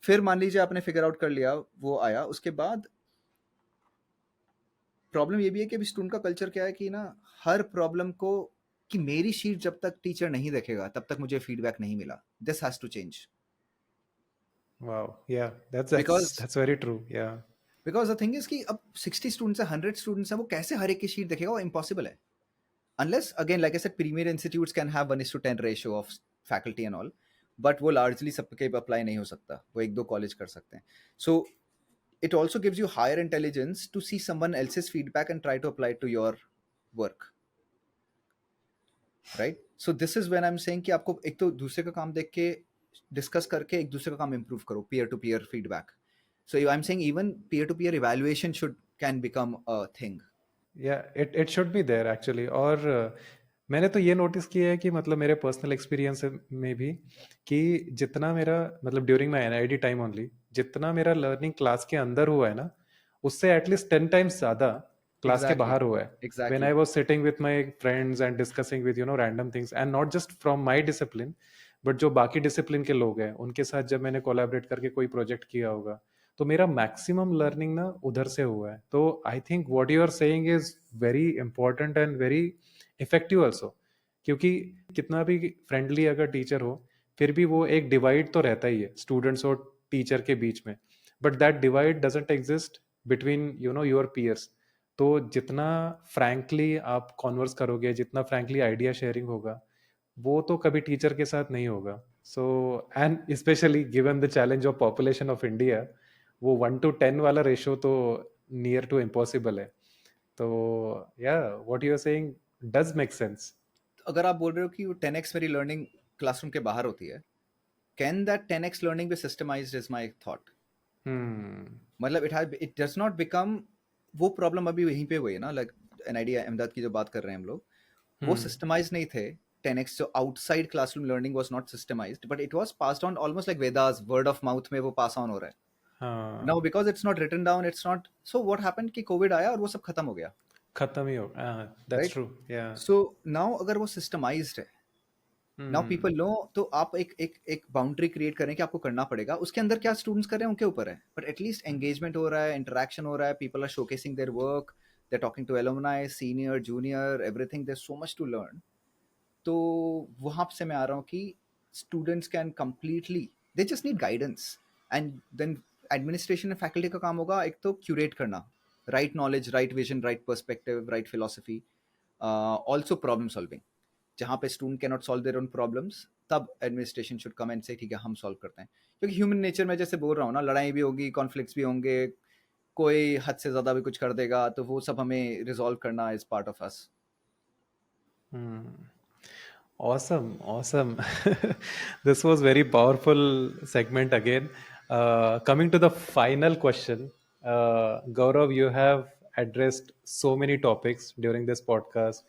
फिर मान लीजिए आपने figure out कर लिया, वो आया, उसके बाद प्रॉब्लम ये भी है कि अभी स्टूडेंट का कल्चर क्या है कि ना हर प्रॉब्लम को कि मेरी शीट जब तक टीचर नहीं देखेगा तब तक मुझे फीडबैक नहीं मिला. This has to change Wow. Yeah, because that's very true. Yeah. Because the thing is कि अब 60 स्टूडेंट्स है, 100 स्टूडेंट्स है, वो कैसे हर एक की शीट देखेगा, वो इम्पॉसिबल है. Unless again like I said premiere institutes can have 1:10 ratio of faculty and all, but वो लार्जली सबके अप्लाई नहीं हो सकता, वो एक दो कॉलेज कर सकते हैं. सो it also gives you higher intelligence to see someone else's feedback and try to apply it to your work, right? So this is when I'm saying कि आपको एक तो दूसरे का काम देख के डिस्कस करके एक दूसरे का काम इम्प्रूव करो, peer to peer feedback. So I'm saying even peer to peer evaluation can become a thing. It should be there actually. और मैंने तो ये नोटिस किया है कि मतलब मेरे पर्सनल एक्सपीरियंस में भी कि जितना मेरा मतलब during my NID time only जितना मेरा लर्निंग क्लास के अंदर हुआ है ना उससे एटलीस्ट 10 टाइम्स ज़्यादा क्लास के बाहर हुआ है. when Exactly. I was sitting with my friends and discussing with random things and not just from my discipline but जो बाकी डिसिप्लिन के लोग हैं उनके साथ जब मैंने कोलैबोरेट करके कोई प्रोजेक्ट किया होगा तो मेरा मैक्सिमम लर्निंग ना उधर से हुआ है. तो I think what you are saying is very important and very effective also. क्योंकि कितना भी फ्रेंडली अगर टीचर हो फिर भी वो एक डिवाइड तो रहता ही है स्टूडेंट्स और टीचर के बीच में. But that divide doesn't exist between your peers. तो जितना फ्रैंकली आप कॉन्वर्स करोगे जितना फ्रैंकली आइडिया शेयरिंग होगा वो तो कभी टीचर के साथ नहीं होगा. So and specially given the challenge of population of India वो 1:10 वाला रेशो तो नियर टू इम्पॉसिबल है. तो yeah what you are saying does make sense. अगर आप बोल रहे हो कि वो 10x मेरी लर्निंग क्लासरूम के बाहर होती है, can that 10x learning be systematized is my thought. मतलब इट डज नॉट बिकम, वो प्रॉब्लम अभी वहीं पे हुई है ना, लाइक एनआईडी अहमदाबाद की जो बात कर रहे हैं हम लोग, वो सिस्टमाइज नहीं थे. 10x जो outside classroom learning was not systematized but it was passed on almost like Vedas, word of mouth में वो पास ऑन हो रहा है. Now because it's not written down, it's not. So what happened कि Covid आया और वो सब खत्म हो गया, खत्म ही हो. That's right? ट्रू. या सो नाउ अगर वो सिस्टमाइज्ड है, नाउ पीपल नो, तो आप एक बाउंड्री क्रिएट करें कि आपको करना पड़ेगा. उसके अंदर क्या स्टूडेंट्स कर रहे हैं उनके ऊपर है, बट एटलीस्ट एंगेजमेंट हो रहा है, इंटरेक्शन हो रहा है, people are showcasing their work, they are talking to alumni, senior junior, everything, there so much to learn. तो वहां से मैं आ रहा हूँ कि students can completely, they just need guidance. And then administration and faculty का काम होगा एक तो क्यूरेट करना, right knowledge, right vision, right perspective, right philosophy, also problem solving. जहाँ पे student can not solve their own problems, तब administration should come and से ठीक है हम सॉल्व करते हैं. क्योंकि ह्यूमन नेचर में जैसे बोल रहा हूँ ना, लड़ाई भी होगी, कॉन्फ्लिक्ट्स भी होंगे, कोई हद से ज़्यादा भी कुछ कर देगा, तो वो सब हमें रिजॉल्व करना is part of us. Awesome. This was very powerful segment again. Coming to the final question, Gaurav, you have addressed so many topics during this podcast.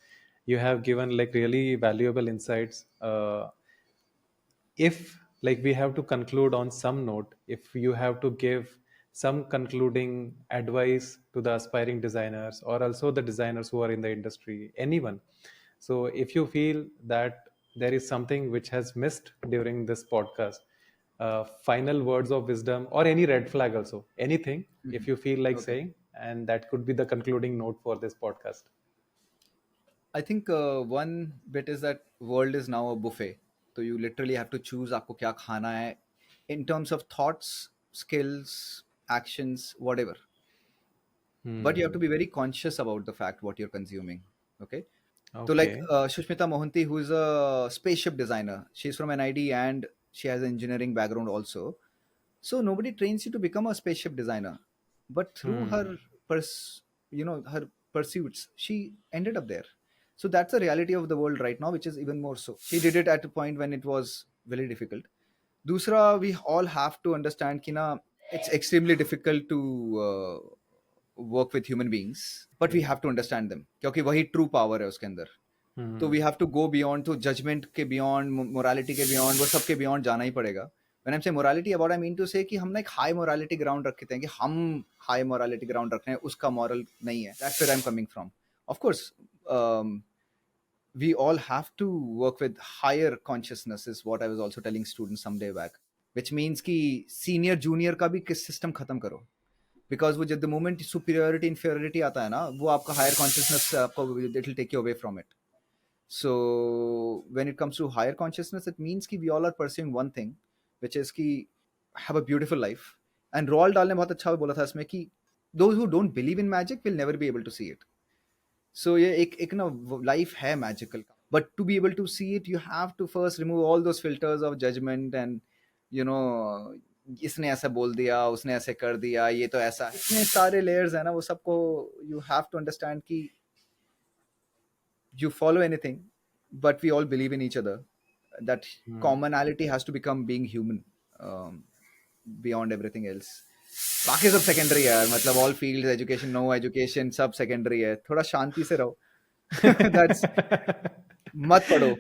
You have given like really valuable insights. If like we have to conclude on some note, if you have to give some concluding advice to the aspiring designers or also the designers who are in the industry, anyone, so if you feel that there is something which has missed during this podcast, final words of wisdom or any red flag also, anything, if you feel like Okay. saying, and that could be the concluding note for this podcast. I think one bit is that world is now a buffet. So you literally have to choose आपको क्या खाना है, in terms of thoughts, skills, actions, whatever. But you have to be very conscious about the fact what you're consuming. Okay. So like Okay. Shushmita Mohanty, who is a spaceship designer, she's from NID and she has an engineering background also. So nobody trains you to become a spaceship designer, but through her her pursuits, she ended up there. So that's the reality of the world right now, which is even more so. She did it at a point when it was very difficult. दूसरा, we all have to understand कि ना, it's extremely difficult to work with human beings, but we have to understand them, क्योंकि वही true power है उसके अंदर. तो we have to go beyond, तो judgment के beyond, morality के beyond, वो सब के beyond जाना ही पड़ेगा. When I say morality, what I mean to say कि हम ना एक high morality ground रखते हैं कि हम high morality ground रख रहे हैं, उसका moral नहीं है. That's where I'm coming from. Of course, we all have to work with higher consciousness, is what I was also telling students some day back, which means कि senior junior का भी किस system खत्म करो, because वो the moment superiority inferiority आता है ना, वो आपका higher consciousness आपको, it will take you away from it. So when it comes to higher consciousness, it means कि we all are pursuing one thing, which is कि have a beautiful life. And Roald Dahl ने बहुत अच्छा बोला था इसमें कि those who don't believe in magic will never be able to see it. So ये एक ना life है magical, but to be able to see it, you have to first remove all those filters of judgment and इसने ऐसा बोल दिया, उसने ऐसे कर दिया, ये तो ऐसा, इतने सारे layers है ना, वो सबको you have to understand कि you follow anything, but we all believe in each other. That commonality has to become being human, beyond everything else. बाकी सब secondary है यार, मतलब all fields, education, no education, सब secondary है. थोड़ा शांति से रहो. That's मत पढ़ो,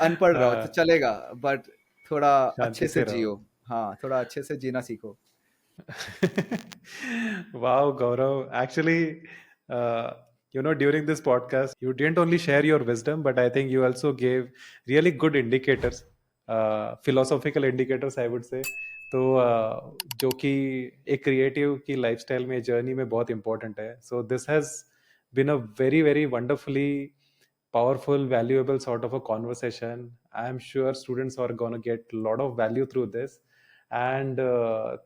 अनपढ़ रहो तो चलेगा, but थोड़ा अच्छे से जियो. हाँ, थोड़ा अच्छे से जीना सीखो. Wow, Gaurav. Actually, during this podcast, you didn't only share your wisdom, but I think you also gave really good indicators, philosophical indicators, I would say. तो जो कि एक क्रिएटिव की लाइफस्टाइल में, जर्नी में बहुत इंपॉर्टेंट है. So this has been a very very wonderfully powerful, valuable sort of a conversation. I'm sure students are going to get a lot of value through this. And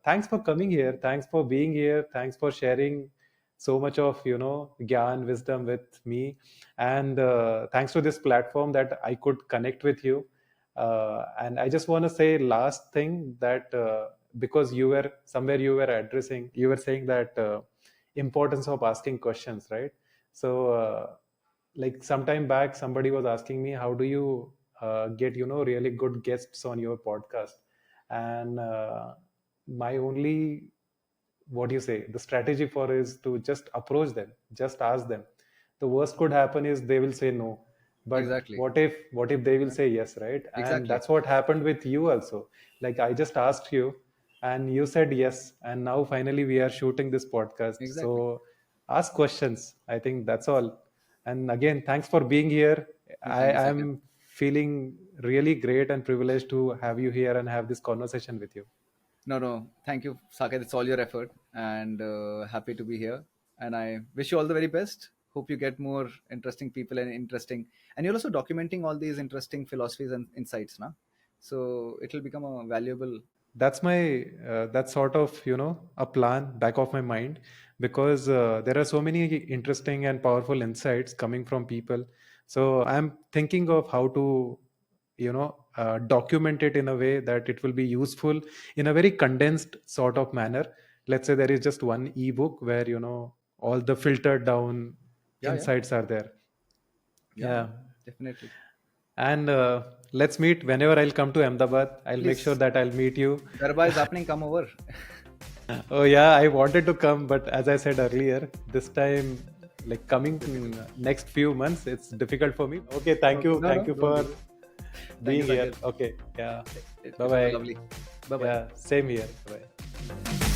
thanks for coming here. Thanks for being here. Thanks for sharing so much of, gyan, wisdom with me. And thanks to this platform that I could connect with you. And I just want to say last thing that because you were saying that importance of asking questions, right? So like sometime back, somebody was asking me, how do you get really good guests on your podcast? And my only, the strategy for is to just approach them, just ask them. The worst could happen is they will say no, but Exactly. what if they will say yes, right? Exactly. And that's what happened with you also. Like I just asked you and you said yes, and now finally we are shooting this podcast. Exactly. So ask questions. I think that's all. And again, thanks for being here. I am feeling really great and privileged to have you here and have this conversation with you. No, thank you, Saket. It's all your effort, and happy to be here. And I wish you all the very best. Hope you get more interesting people and you're also documenting all these interesting philosophies and insights, na? So it'll become a valuable. That's my that's sort of a plan back of my mind, because there are so many interesting and powerful insights coming from people. So I'm thinking of how to document it in a way that it will be useful in a very condensed sort of manner. Let's say there is just one ebook where all the filtered down insights are there. Yeah, definitely. And let's meet whenever I'll come to Ahmedabad. I'll make sure that I'll meet you. Garba is happening. Come over. Oh yeah, I wanted to come, but as I said earlier, this time, like coming next few months, it's difficult for me. Okay, thank you for being here. Okay, yeah. Bye bye. Lovely. Bye bye. Yeah, same here. Bye.